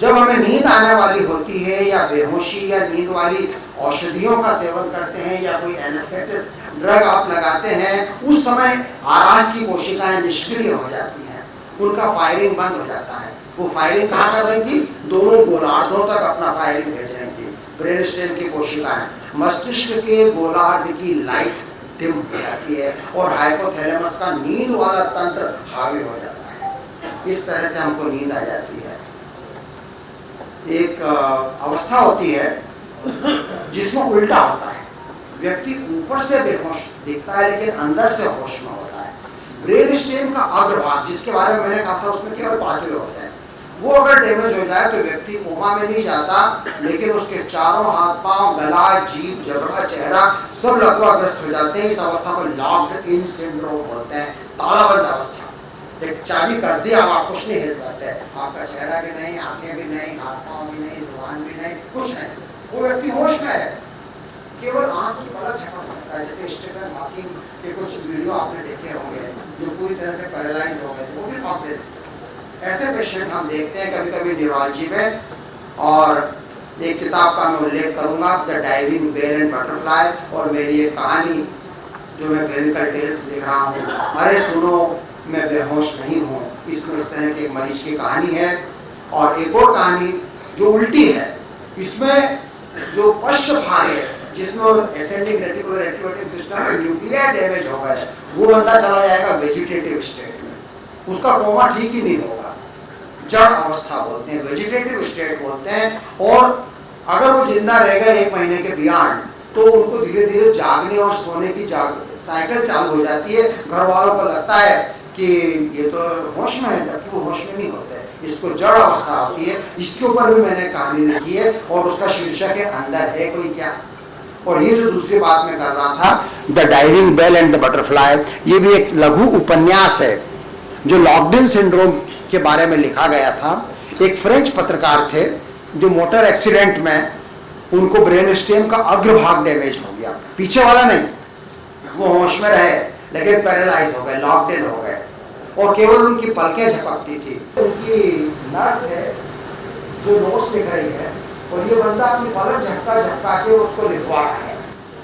जब हमें नींद आने वाली होती है या बेहोशी या नींद वाली औषधियों का सेवन करते हैं या कोई एनेस्थेटिक ड्रग आप लगाते हैं, उस समय आरास की कोशिकाएं निष्क्रिय हो जाती हैं, उनका फायरिंग बंद हो जाता है। वो फायरिंग कहाँ कर रही थी? दोनों गोलार्धों तक अपना फायरिंग भेज रही थी। ब्रेन स्टेम की कोशिकाएं, मस्तिष्क के गोलार्ध की लाइट डिम हो जाती है और हाइपोथैलेमस का नींद वाला तंत्र हावी हो जाता है। इस तरह से हमको नींद आ जाती है। एक अवस्था होती है जिसमें उल्टा होता है, व्यक्ति ऊपर से बेहोश दिखता है लेकिन अंदर से होश में होता है। ब्रेन स्टेम का अग्रभाग जिसके बारे में मैंने कहा था उसमें केवल पार्टिकल होते हैं, वो अगर डैमेज हो जाए तो व्यक्ति कोमा में नहीं जाता लेकिन उसके चारों हाथ पांव, गला, जीभ, जबड़ा, चेहरा सब लकवाग्रस्त हो जाते हैं। इस अवस्था को लॉक्ड इन सिंड्रोम बोलते हैं, तालाबंद अवस्था। एक चाबी कस दी, आप कुछ नहीं हिल सकते, आपका चेहरा भी नहीं, आंखें भी नहीं, हाथ पांव भी नहीं, जुबान भी नहीं, कुछ नहीं। वो व्यक्ति होश में है, केवल आंख की पलक झपक सकता है। जैसे स्टीफन हॉकिंग के कुछ वीडियो आपने देखे होंगे जो पूरी तरह से पैरालाइज हो गए थे, वो भी हॉक लेते थे। ऐसे पेशेंट हम देखते हैं कभी कभी न्यूरोलॉजी में। और एक किताब का मैं उल्लेख करूंगा, the diving bell and butterfly, और मेरी एक कहानी जो मैं क्लिनिकल टेल्स लिख रहा हूँ, अरे सुनो मैं बेहोश नहीं हूँ, इसमें इस तरह की एक मरीज की कहानी है। और एक और कहानी जो उल्टी है, इसमें जो पश्च भाग है जिसमें एसेंडिंग रेटिकुलर एक्टिवेटिंग सिस्टम के न्यूक्लियर डैमेज हो गए, वो बंदा चला जाएगा वेजिटेटिव स्टेट में, उसका कोमा ठीक ही नहीं होगा, जड़ अवस्था बोलते हैं, वेजिटेटिव स्टेट बोलते हैं। और अगर वो जिंदा रह गए 1 महीने के बियॉन्ड तो उनको धीरे धीरे जागने और सोने की साइकिल चालू हो जाती है। घर वालों को लगता है कि ये तो होश में है, जबकि वो होश में नहीं होते, इसको जड़ अवस्था होती है। इसके ऊपर भी मैंने कहानी लिखी है और उसका शीर्षक है अंदर है कोई क्या। और ये जो दूसरी बात मैं कर रहा था, the diving bell and the butterfly, ये भी एक लघु उपन्यास है जो लॉकडाउन सिंड्रोम के बारे में लिखा गया था। एक फ्रेंच पत्रकार थे जो मोटर एक्सीडेंट में उनको ब्रेन स्टेम का अग्रभाग डैमेज हो गया, पीछे वाला नहीं, वो होश में रहे लेकिन पैरालाइज हो गए, लॉकडाउन हो गए और केवल उनकी पलकें झपकती थी। उनकी नर्स है जो नोट्स लिख रही है और ये बंदा अपनी पलक झपका झपका के उसको लिखवा रहा है।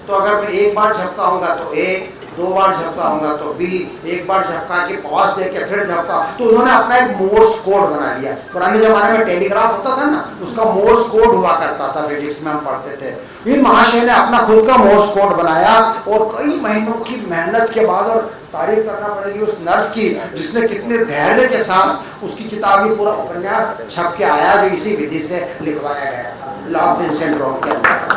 तो अगर मैं एक बार झपकाऊंगा तो ए, दो बार झपकाऊंगा तो बी, एक बार झपका के पॉज दे के फिर झपका, तो उन्होंने अपना एक मोर्स कोड बना लिया। पुराने जमाने में टेलीग्राफ होता था ना, उसका मोर्स कोड हुआ करता था, फिजिक्स में हम पढ़ते थे। इन महाशय ने अपना खुद का मोर्स कोड बनाया और कई महीनों की मेहनत के बाद, और तारीफ करना पड़ेगी उस नर्स की जिसने कितने धैर्य के साथ उसकी किताब ये पूरा उपन्यास छप के आया जो इसी विधि से लिखवाया गया था लॉकडाउन सिंड्रोम के अंदर।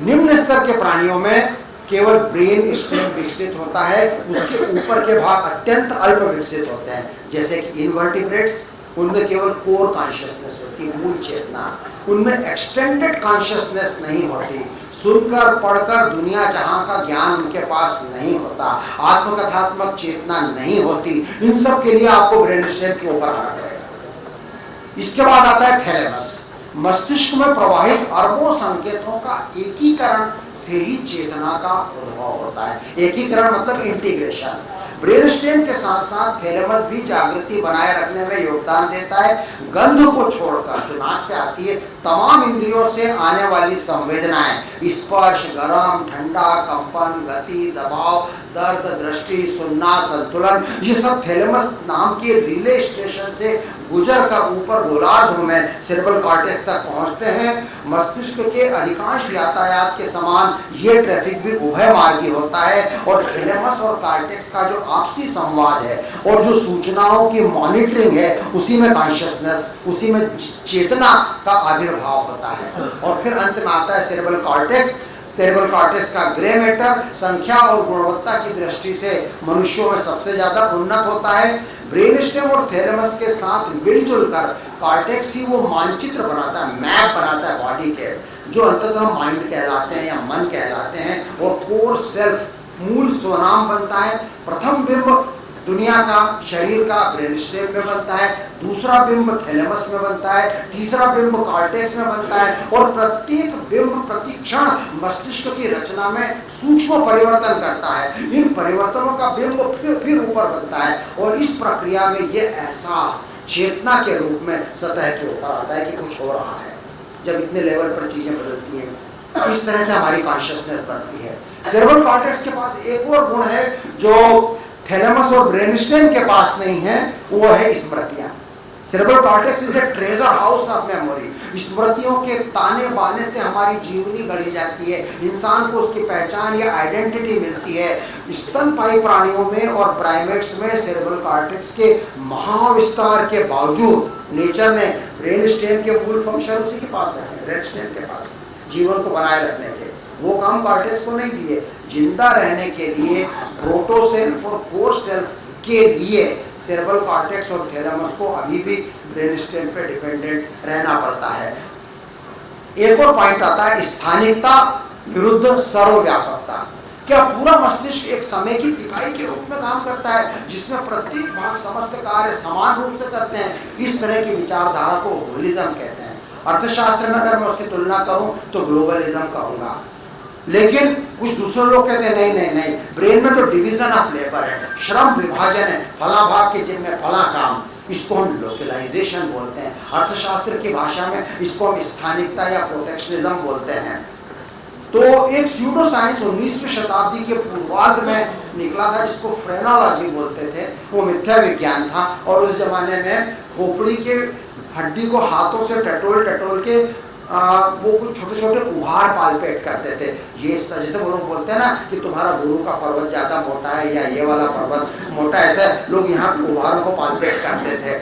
निम्न स्तर के प्राणियों में केवल ब्रेन स्टेम विकसित होता है, उसके ऊपर के भाग अत्यंत अल्प विकसित होते हैं, जैसे कि इनवर्टिब्रेट्स, उनमें केवल कोर कॉन्शियसनेस होती है, मूल चेतना, उनमें एक्सटेंडेड कॉन्शियसनेस नहीं होती, सुनकर पढ़कर दुनिया जहां का ज्ञान उनके पास नहीं होता, आत्मकथात्मक चेतना नहीं होती। इन सब के लिए आपको ब्रेन स्टेम के ऊपर आना पड़ेगा। इसके बाद आता है थैलेमस। मस्तिष्क में प्रवाहित अरबों संकेतों का एकीकरण से ही चेतना का उद्भव होता है। एकीकरण मतलब इंटीग्रेशन। ब्रेन स्टेम के साथ साथ थैलेमस भी जागृति बनाए रखने में योगदान देता है। गंध को छोड़कर जो नाक से आती है, तमाम इंद्रियों से आने वाली संवेदनाएं, स्पर्श, गरम, ठंडा, कंपन, गति, दबाव, दर्द, दृष्टि, सुनना, संतुलन, ये सब थैलेमस नाम के रिले स्टेशन से गुजर कर ऊपर गोलार्ध में सेरेब्रल कॉर्टेक्स तक पहुंचते हैं। मस्तिष्क के अधिकांश यातायात के समान ये ट्रैफिक भी उभय मार्गी होता है और थैलेमस और कॉर्टेक्स का जो आपसी संवाद है और जो सूचनाओं की मॉनिटरिंग है, उसी में कॉन्शियसनेस, उसी में चेतना का आविर्भाव होता है। और फिर अंत में आता है सेरेब्रल कॉर्टेक्स। सेरेब्रल कॉर्टेक्स का ग्रे मैटर संख्या और गुणवत्ता की दृष्टि से मनुष्यों में सबसे ज्यादा उन्नत होता है। ब्रेन स्टेम और थैलेमस के साथ मिलजुल कर कॉर्टेक्स ही वो मानचित्र बनाता है, मैप बनाता है बॉडी के, जो अंततः माइंड कहलाते हैं या मन कहलाते हैं। और कोर सेल्फ, मूल स्वनाम बनता है। प्रथम बिंब दुनिया का, शरीर का ब्रेन स्टेम में बनता है, दूसरा बिंब थैलेमस में बनता है, तीसरा बिंब कॉर्टेक्स में बनता है और प्रत्येक बिंब प्रतिक्षण मस्तिष्क की रचना में सूक्ष्म परिवर्तन करता है। इन परिवर्तनों का बिंब फिर ऊपर बनता है और इस प्रक्रिया में ये एहसास चेतना के रूप में सतह के ऊपर आता है कि कुछ हो रहा है। जब इतने लेवल पर चीजें बदलती हैं, इस तरह से हमारी कॉन्शियसनेस बनती है। सेरेब्रल कॉर्टेक्स के पास एक और गुण है जो थैलेमस और ब्रेन स्टेम के पास नहीं है, वो है स्मृतियां। Cerebral cortex is a treasure house of memory. स्मृतियों के ताने बाने से हमारी जीवनी गढ़ी जाती है, इंसान को उसकी पहचान या आइडेंटिटी मिलती है। स्तनपायी प्राणियों में और प्राइमेट्स में सेरेब्रल कॉर्टेक्स के महाविस्तार के बावजूद नेचर ने ब्रेन स्टेम के मूल फंक्शन उसी के पास रखे, ब्रेन स्टेम के पास, जीवन को बनाए रखने के वो काम कॉर्टेक्स को नहीं दिए। जिंदा रहने के लिए प्रोटोसेल्फ और कोर सेल्फ के लिए सेरेब्रल कॉर्टेक्स और थैलेमस को अभी भी ब्रेन स्टेम पे डिपेंडेंट रहना पड़ता है। एक और पॉइंट आता है स्थानिकता विरुद्ध सर्वव्यापकता। क्या पूरा मस्तिष्क एक समय की इकाई के रूप में काम करता है जिसमें प्रत्येक भाग समस्त कार्य समान रूप से करते हैं? इस तरह की विचारधारा को होलिज्म कहते हैं। अर्थशास्त्र में अगर मैं उसकी तुलना करूं तो ग्लोबलिज्म कहूंगा। लेकिन कुछ दूसरे लोग कहते हैं नहीं नहीं नहीं, ब्रेन में तो डिवीजन ऑफ लेबर है, श्रम विभाजन है, फला भाग के जिम्मे फला काम, इसको हम लोकलाइजेशन बोलते हैं। अर्थशास्त्र की भाषा में इसको हम स्थानिकता या प्रोटेक्शनिज्म बोलते हैं। तो एक स्यूडो साइंस 19वीं शताब्दी के पूर्वार्ध में निकला था जिसको फ्रेनोलॉजी बोलते थे। वो मिथ्या विज्ञान था और उस जमाने में खोपड़ी के हड्डी को हाथों से टटोल टटोल के वो कुछ छोटे छोटे उभार पालपेट करते थे। ये जैसे वो लोग बोलते हैं ना कि तुम्हारा गुरु का पर्वत ज्यादा मोटा है या ये वाला पर्वत मोटा है, ऐसे लोग यहाँ पे उभारों को पालपेट करते थे।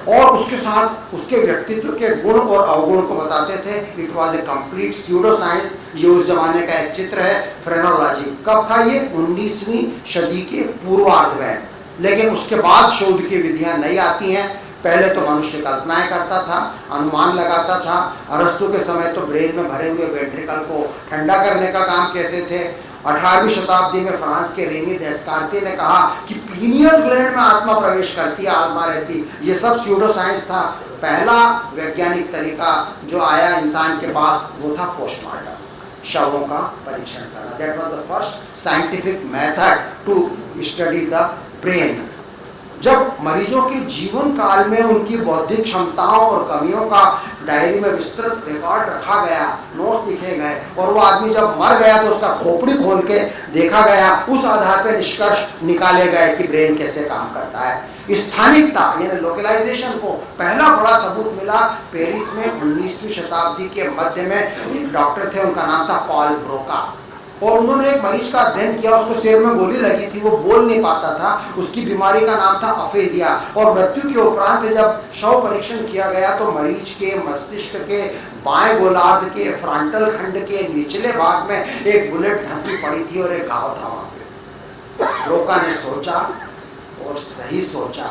और उसके साथ उसके व्यक्तित्व के गुण और अवगुण को बताते थे। It was a complete pseudo science. ये उस जमाने का एक चित्र है, फ्रेनोलॉजी। कब था ये? 19वीं सदी के पूर्वार्ध में। लेकिन उसके बाद शोध की विधियां नई आती हैं। पहले तो मनुष्य कल्पनाएं करता था, अनुमान लगाता था। अरस्तु के समय तो ब्रेन में भरे हुए वेंट्रिकल को ठंडा करने का काम कहते थे। 18वीं शताब्दी में फ्रांस के रेनी डेस्कार्ते ने कहा कि पीनियल ग्लैंड में आत्मा प्रवेश करती है, आत्मा रहती। ये सब स्यूडो साइंस था। पहला वैज्ञानिक तरीका जो आया इंसान के पास वो था पोस्टमार्टम, शवों का परीक्षण करना। That was the first scientific method to study the brain. जब मरीजों के जीवन काल में उनकी बौद्धिक क्षमताओं और कमियों का डायरी में विस्तृत रिकॉर्ड रखा गया, नोट लिखे गए, और वो आदमी जब मर गया तो उसका खोपड़ी खोल के देखा गया, उस आधार पर निष्कर्ष निकाले गए कि ब्रेन कैसे काम करता है। स्थानिकता यानी लोकलाइजेशन को पहला बड़ा सबूत मिला पेरिस में 19वीं शताब्दी के मध्य में। एक डॉक्टर थे, उनका नाम था पॉल ब्रोका, और उन्होंने एक मरीज का अध्ययन किया। उसको सिर में गोली लगी थी, वो बोल नहीं पाता था। उसकी बीमारी का नाम था अफेजिया। और मृत्यु के उपरांत जब शव परीक्षण किया गया तो मरीज के मस्तिष्क के बाएं गोलार्ध के फ्रंटल खंड के निचले भाग में एक बुलेट धंसी पड़ी थी और एक घाव था वहां पे। ब्रोका ने सोचा, और सही सोचा,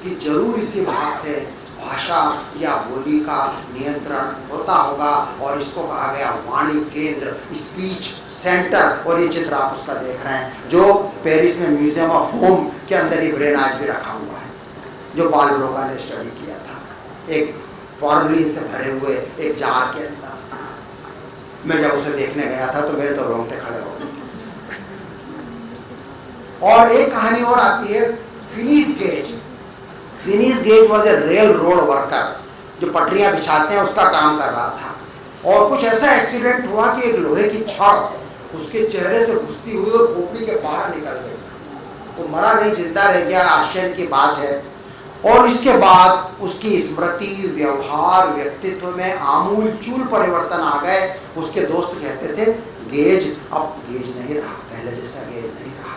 कि जरूर इसी भाग से भाषा या बोली का नियंत्रण होता होगा, और इसको कहा गया वाणी केंद्र, स्पीच सेंटर। और ये चित्र आप उसका देख रहे हैं जो पेरिस में म्यूजियम ऑफ होम के अंदर ही ब्रेन आज भी रखा हुआ है, जो पॉल ब्रोका ने स्टडी किया था, एक फॉर्मलिन से भरे हुए एक जार के अंदर। मैं जब उसे देखने गया था तो मेरे तो रोंगटे खड़े हो गए। और एक कहानी और आती है, finish gauge. Finish gaze was a rail road worker, जो पटरियां बिछाते हैं उसका काम कर रहा था। और कुछ ऐसा एक्सीडेंट हुआ कि एक लोहे की छड़ उसके चेहरे से घुसती हुई और खोपड़ी के बाहर निकल गई। वो मरा नहीं, जिंदा रह गया, आश्चर्य की बात है। और इसके बाद उसकी स्मृति, व्यवहार, व्यक्तित्व में आमूलचूल परिवर्तन आ गए। उसके दोस्त कहते थे गेज अब गेज नहीं रहा, पहले जैसा गेज नहीं रहा।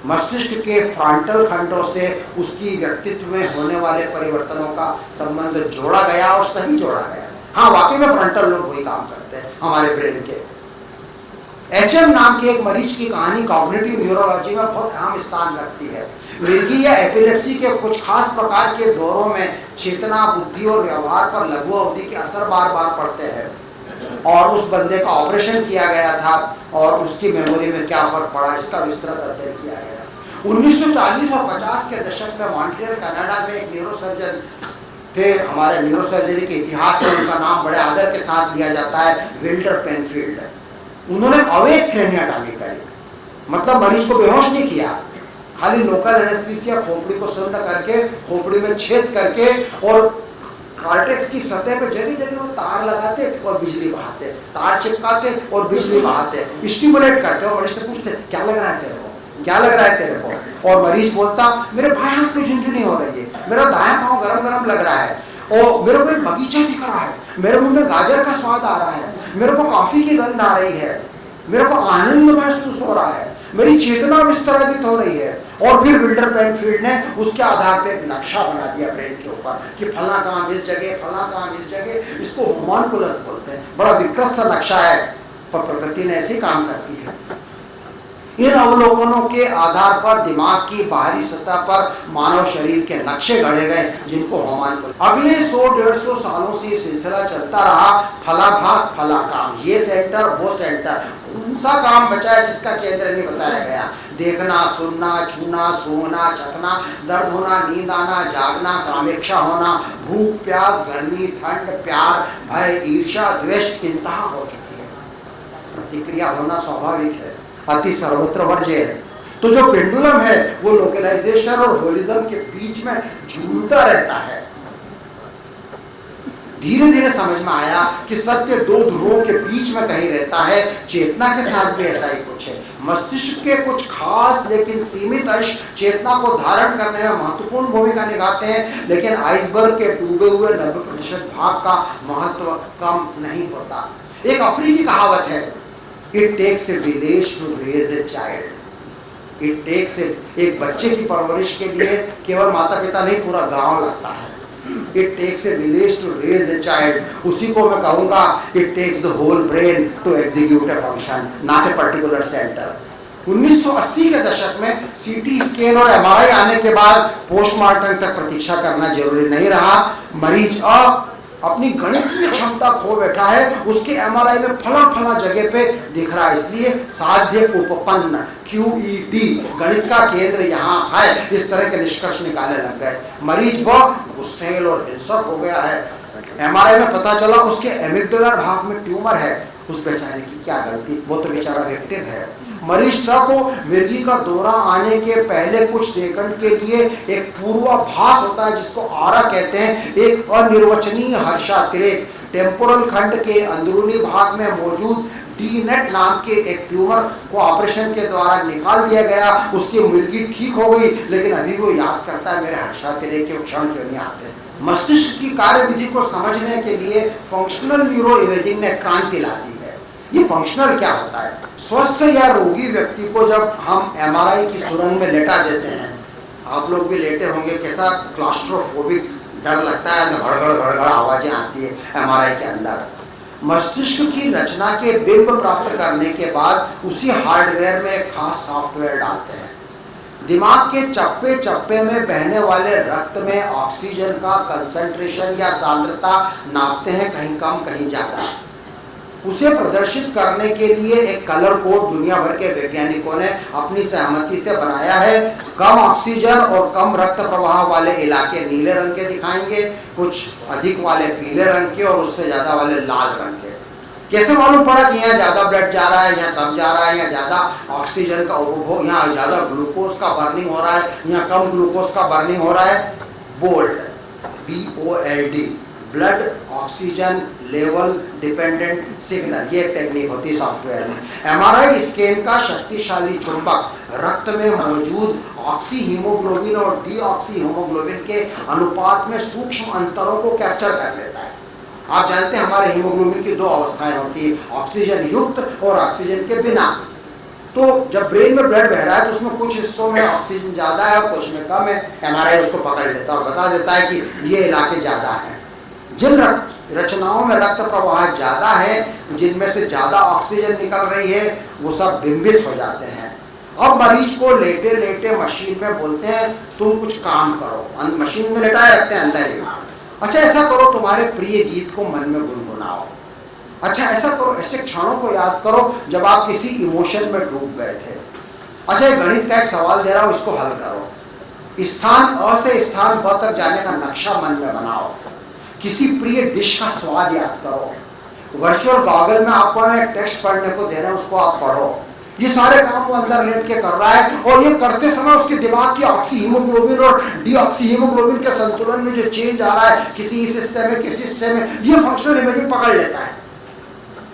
मस्तिष्क के फ्रंटल खंडों से उसकी व्यक्तित्व में होने वाले परिवर्तनों का संबंध जोड़ा गया, और सही जोड़ा गया। हाँ, वाकई में फ्रंटल लोग वही काम करते हैं हमारे ब्रेन के। एचएम नाम के एक मरीज की कहानी कॉग्निटिव न्यूरोलॉजी में बहुत अहम स्थान रखती है। मिर्गी या एपिलेप्सी के कुछ खास प्रकार के दौरों में चेतना, बुद्धि और व्यवहार पर लघु अवधि के असर बार बार पड़ते हैं। और उस बंदे का ऑपरेशन किया गया था, और उसकी मेमोरी में क्या फर्क पड़ा, इसका विस्तृत अध्ययन किया गया। 1940 और 50 के दशक में मॉन्ट्रियल कनाडा में एक न्यूरोसर्जन थे। हमारे न्यूरोसर्जरी के इतिहास में उनका नाम बड़े आदर के साथ लिया जाता है, विल्टर पेनफील्ड। उन्होंने अवेक क्रेनियोटॉमी करी, मतलब मरीज को बेहोश नहीं किया, खाली लोकल एनेस्थीसिया, खोपड़ी को सुन्न करके, खोपड़ी में छेद करके, और कार्टेक्स की सतह पे जगह जगह वो तार लगाते और बिजली बहाते, तार चिपकाते और बिजली बहाते, स्टिमुलेट करते। और मरीज से पूछते क्या लग रहा है तेरे को, क्या लग रहा है तेरे को? और मरीज बोलता मेरे बाएं हाथ में झुनझुनी हो रही है, मेरा दायां पांव गरम गरम लग रहा है, और मेरे को एक बगीचा दिख रहा है, मेरे मुंह में गाजर का स्वाद आ रहा है, मेरे को कॉफी की गंध आ रही है, मेरे को आनंद महसूस हो रहा है, मेरी चेतना विस्तारित हो रही है। और फिर विल्टर पेनफील्ड ने उसके आधार पे एक नक्शा बना दिया ब्रेन के ऊपर कि फला काम इस जगह, फला काम इस जगह। इसको होमोन्कुलस बोलते हैं। बड़ा विकृत सा नक्शा है, पर प्रकृति ने ऐसे काम करती है। इन अवलोकनों के आधार पर दिमाग की बाहरी सतह पर मानव शरीर के नक्शे गढ़े गए, जिनको होमोन्कुलस। अगले 100-150 सालों से ये सिलसिला चलता रहा, फला भाग फला काम, ये सेंटर वो सेंटर। कौन सा काम बचा है जिसका केंद्र नहीं बताया गया? देखना, सुनना, छूना, सूंघना, चखना, दर्द होना, नींद आना, जागना, कामेक्षा होना, भूख, प्यास, गर्मी, ठंड, प्यार, भय, ईर्ष्या, द्वेष, इंतहा हो चुकी है। प्रतिक्रिया होना स्वाभाविक है, अति सर्वत्र वर्ज्य है। तो जो पेंडुलम है वो लोकलाइजेशन और होलिज्म के बीच में झूलता रहता है। धीरे धीरे समझ में आया कि सत्य दो ध्रुवों के बीच में कहीं रहता है। चेतना के साथ भी ऐसा ही कुछ है। मस्तिष्क के कुछ खास लेकिन सीमित अंश चेतना को धारण करने में महत्वपूर्ण भूमिका निभाते हैं, लेकिन आइसबर्ग के डूबे हुए 90% भाग का महत्व कम नहीं होता। एक अफ्रीकी कहावत है, it takes a village to raise a child. It takes एक बच्चे की परवरिश के लिए केवल माता पिता नहीं, पूरा गांव लगता है। It takes a village to raise a child, उसी को मैं कहूंगा it takes the whole brain to execute a function, not a particular centre. 1980 के दशक में सीटी स्कैन और एमआरआई आने के बाद पोस्टमार्टम तक प्रतीक्षा करना जरूरी नहीं रहा। मरीज अपनी गणितीय क्षमता खो बैठा है, उसके एमआरआई में फला जगह पे दिख रहा है, इसलिए साध्य उपपन्न QED गणित का केंद्र यहाँ है, इस तरह के निष्कर्ष निकालने लग गए। मरीज गुस्सैल और हिंसक हो गया है। एमआरआई में पता चला उसके एमिगडाला भाग में ट्यूमर है। उस बेचारे की क्या गलती, वो तो बेचारा विक्टिम है। मरीज को मिर्गी का दौरा आने के पहले कुछ सेकंड के लिए एक पूर्वाभास होता है, जिसको आरा कहते हैं, एक अनिर्वचनीय हर्षातिरेक। टेम्पोरल खंड के अंदरूनी भाग में मौजूद डीनेट नाम के एक ट्यूमर को ऑपरेशन के द्वारा निकाल दिया गया। उसकी मिर्गी ठीक हो गई, लेकिन अभी वो याद करता है मेरे हर्षातिरेक के क्षण क्यों नहीं आते। मस्तिष्क की कार्यविधि को समझने के लिए फंक्शनल न्यूरो इमेजिंग ने क्रांति ला दी है। ये फंक्शनल क्या होता है? स्वस्थ या रोगी व्यक्ति को जब हम एमआरआई की सुरंग में लेटा देते हैं, आप लोग भी लेटे होंगे, कैसा क्लास्ट्रोफोबिक डर लगता है, घड़घड़ आवाजें आती है एमआरआई के अंदर। मस्तिष्क की रचना के बिंब प्राप्त करने के बाद उसी हार्डवेयर में एक खास सॉफ्टवेयर डालते हैं। दिमाग के चप्पे चप्पे में बहने वाले रक्त में ऑक्सीजन का कंसंट्रेशन या सांद्रता नापते हैं, कहीं कम कहीं ज्यादा। उसे प्रदर्शित करने के लिए एक कलर कोड दुनिया भर के वैज्ञानिकों ने अपनी सहमति से बनाया है। कम ऑक्सीजन और कम रक्त प्रवाह वाले इलाके नीले रंग के दिखाएंगे, कुछ अधिक वाले पीले रंग के और उससे ज्यादा वाले लाल रंग के। कैसे मालूम पड़ा कि यहाँ ज्यादा ब्लड जा रहा है, यहाँ कम जा रहा है, यहाँ ज्यादा ऑक्सीजन का उपभोग, यहाँ ज्यादा ग्लूकोज का बर्निंग हो रहा है, यहाँ कम ग्लूकोज का बर्निंग हो रहा है? Bold, BOLD, blood oxygen level dependent signal, ये टेक्निक होती है सॉफ्टवेयर में। एमआरआई स्कैन का शक्तिशाली चुंबक रक्त में मौजूद ऑक्सी हीमोग्लोबिन और डीऑक्सी हीमोग्लोबिन के अनुपात में सूक्ष्म अंतरों को कैप्चर कर लेता है। आप जानते हैं हमारे हीमोग्लोबिन की दो अवस्थाएं होती है, ऑक्सीजन युक्त और ऑक्सीजन के बिना। तो जब ब्रेन में ब्लड बह रहा है तो उसमें कुछ हिस्सों में ऑक्सीजन ज्यादा है और कुछ में कम है। एमआरआई उसको पकड़ लेता है और बता देता है कि ये इलाके ज्यादा है। जिन रचनाओं में रक्त प्रवाह ज्यादा है, जिनमें से ज्यादा ऑक्सीजन निकल रही है, वो सब बिंबित हो जाते हैं। अब मरीज को लेटे लेटे मशीन में बोलते हैं तुम कुछ काम करो, मशीन में लेटाए रखते हैं अंदर ही। अच्छा ऐसा करो, तुम्हारे प्रिय गीत को मन में गुनगुनाओ। अच्छा ऐसा करो, ऐसे क्षणों को याद करो जब आप किसी इमोशन में डूब गए थे। अच्छा गणित का एक सवाल दे रहा हूं, इसको हल करो। स्थान अ से स्थान ब तक जाने का नक्शा मन में बनाओ। किसी प्रिय डिश का स्वाद याद करो। वर्चुअल गॉगल में आपको टेक्स्ट पढ़ने को दे रहे हैं, उसको आप पढ़ो। ये सारे काम वो अंदर लेट के कर रहा है और ये करते समय उसके दिमाग की ऑक्सी हीमोग्लोबिन और डीऑक्सी हीमोग्लोबिन के संतुलन में जो चेंज आ रहा है, किसी इस हिस्से में किसी हिस्से में, ये फंक्शनल इमेजिंग पकड़ लेता है।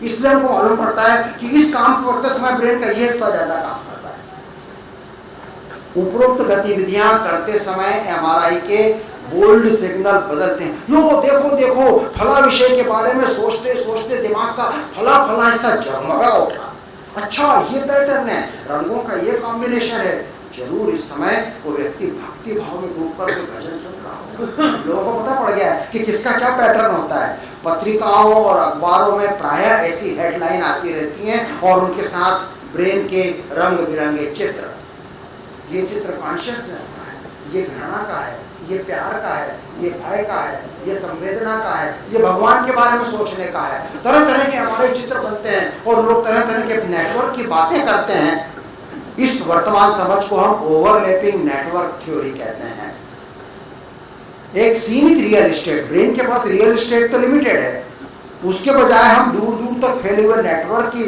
इसलिए हमको मालूम पड़ता है कि इस काम करते समय ब्रेन का ये हिस्सा ज्यादा काम करता है। उपरोक्त गतिविधियां करते समय एमआरआई के बोल्ड सिग्नल बदलते हैं। लो देखो देखो, फला विषय के बारे में सोचते सोचते दिमाग का फला इसका जगमगा उठा। अच्छा ये पैटर्न है, रंगों का ये कॉम्बिनेशन है। जरूर इस समय वो व्यक्ति भक्ति भाव में डूबकर भजन सुन रहा हो। लोगों को पता पड़ गया है कि किसका क्या पैटर्न होता है। पत्रिकाओं और अखबारों में प्रायः ऐसी हेडलाइन आती रहती हैं और उनके साथ ब्रेन के रंग बिरंगे चित्र। ये चित्र कॉन्शियसनेस का है, ये घृणा का है, ये प्यार का है, ये भय का है, ये संवेदना का है, ये भगवान के बारे में सोचने का है। तरह तरह के हमारे चित्र बनते हैं और लोग तरह तरह के नेटवर्क की बातें करते हैं। इस वर्तमान समझ को हम ओवरलैपिंग नेटवर्क थ्योरी कहते हैं। एक सीमित रियल एस्टेट, ब्रेन के पास रियल एस्टेट तो लिमिटेड है, उसके बजाय हम दूर दूर तक फैले हुए नेटवर्क की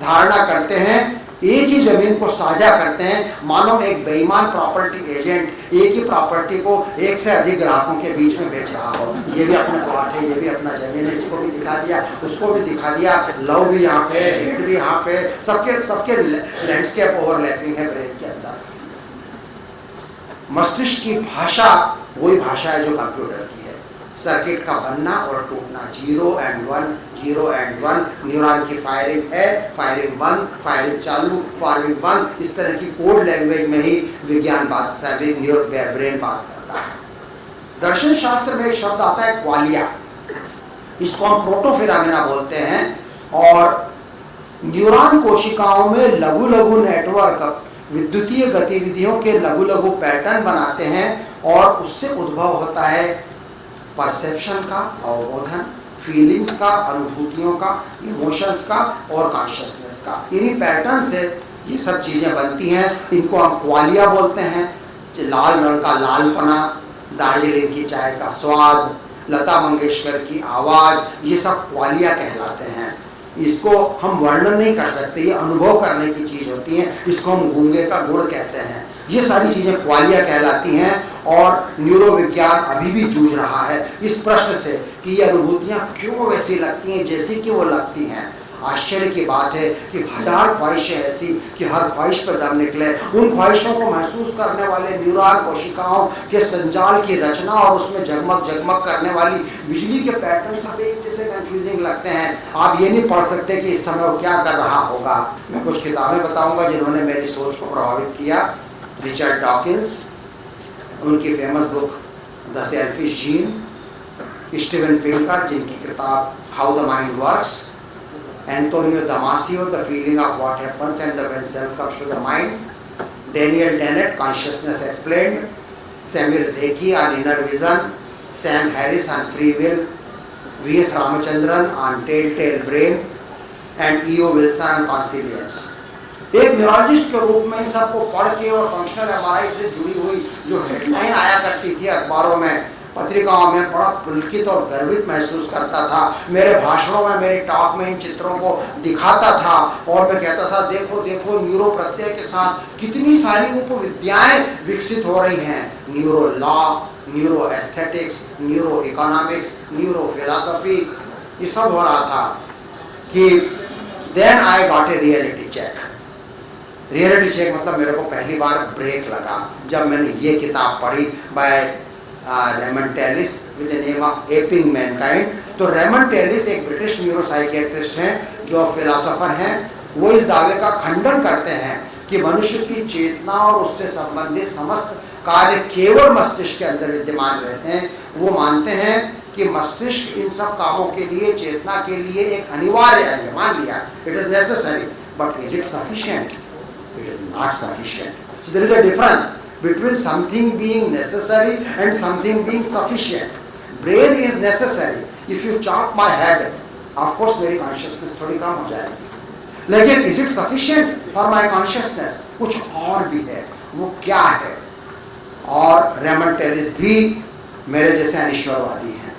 धारणा करते हैं। एक ही जमीन को साझा करते हैं। मानो एक बेईमान प्रॉपर्टी एजेंट एक ही प्रॉपर्टी को एक से अधिक ग्राहकों के बीच में बेच रहा हो। ये भी अपना प्लॉट है, ये भी अपना जमीन है, इसको भी दिखा दिया, उसको भी दिखा दिया, लव भी यहाँ पे, हेड भी यहाँ पे, सबके लैंडस्केप ओवरलैपिंग है ब्रेन के अंदर। मस्तिष्क की भाषा वही भाषा है जो कंप्यूटर की है। सर्किट का बनना और टूटना, 0 and 1, न्यूरॉन की फायरिंग है, फायरिंग बंद, फायरिंग चालू, फायरिंग बंद। इस तरह की कोड लैंग्वेज में ही विज्ञान ब्रेन बात करता है। दर्शन शास्त्र में एक शब्द आता है क्वालिया, इसको हम प्रोटोफिरामिना बोलते हैं, और न्यूरॉन कोशिकाओं में लघु लघु नेटवर्क विद्युतीय गतिविधियों के लघु लघु पैटर्न बनाते हैं और उससे उद्भव होता है परसेप्शन का, अवबोधन, फीलिंग्स का, अनुभूतियों का, इमोशंस का और कॉन्शियसनेस का। इन्हीं पैटर्न से ये सब चीजें बनती हैं। इनको हम क्वालिया बोलते हैं। लाल रंग का लालपना, दार्जिलिंग की चाय का स्वाद, लता मंगेशकर की आवाज, ये सब क्वालिया कहलाते हैं। इसको हम वर्णन नहीं कर सकते, ये अनुभव करने की चीज होती है। इसको हम गूंगे का गुण कहते हैं। ये सारी चीजें क्वालिया कहलाती हैं। और न्यूरोविज्ञान अभी भी जूझ रहा है इस प्रश्न से कि ये अनुभूतियां क्यों वैसी लगती हैं जैसी कि वो लगती हैं। आश्चर्य की बात है कि 1000 ख्वाहिशें ऐसी कि हर ख्वाहिश पर दम निकले। उन ख्वाहिशों को महसूस करने वाले न्यूरॉन कोशिकाओं के संजाल की रचना और उसमें जगमग जगमग करने वाली बिजली के पैटर्न सब एक जैसे कंफ्यूजिंग लगते हैं। आप ये नहीं पढ़ सकते कि इस समय वो क्या कर रहा होगा। मैं कुछ किताबें बताऊंगा जिन्होंने मेरी सोच को प्रभावित किया। रिचर्ड डॉकिंस, उनकी famous book the selfish gene, Steven Pinker जिनकी किताब how the mind works, Antonio Damasio, The Feeling of What Happens and the When Self Comes to the Mind, Daniel Dennett, Consciousness Explained, Samir Zeki on Inner Vision, Sam Harris on Free Will, V.S. Ramachandran on Telltale Brain, and E.O. Wilson on Consilience. एक neurologist के रूप में इन सबको पढ़ के और functional MRI से जुड़ी हुई जो हेडलाइन आया करती थी अखबारों में, पत्रिकाओं में, बड़ा पुलकित और गर्वित महसूस करता था। मेरे भाषणों में, मेरी टॉक में इन चित्रों को दिखाता था और मैं कहता था देखो देखो न्यूरो प्रत्यय के साथ कितनी सारी उपविद्याएं विकसित हो रही हैं। Neuro law, neuro aesthetics, neuro economics, neuro philosophy, ये सब हो रहा था कि then I got a reality check. Reality check मतलब मेरे को पहली बार ब्रेक लगा जब मैंने ये किताब पढ़ी by Raymond Tallis with the name of aping mankind. तो रेमंड टेलिस एक ब्रिटिश न्यूरोसाइकियाट्रिस्ट हैं जो फिलोसोफर हैं। वो इस दावे का खंडन करते हैं कि मनुष्य की चेतना और उससे संबंधित समस्त कार्य केवल मस्तिष्क के अंदर विद्यमान रहते हैं। वो मानते हैं कि मस्तिष्क इन सब कामों के लिए, चेतना के लिए एक अनिवार्य है। मान लिया it is necessary, but is it sufficient? It is not sufficient. So there is a difference between something being necessary and something being sufficient. Brain is necessary. If you chop my head, of course मेरी consciousness थोड़ी कम हो जाएगी, लेकिन is it sufficient for my consciousness? कुछ और भी है। वो क्या है? और रेमंड टेलिस भी मेरे जैसे अनिश्वरवादी हैं।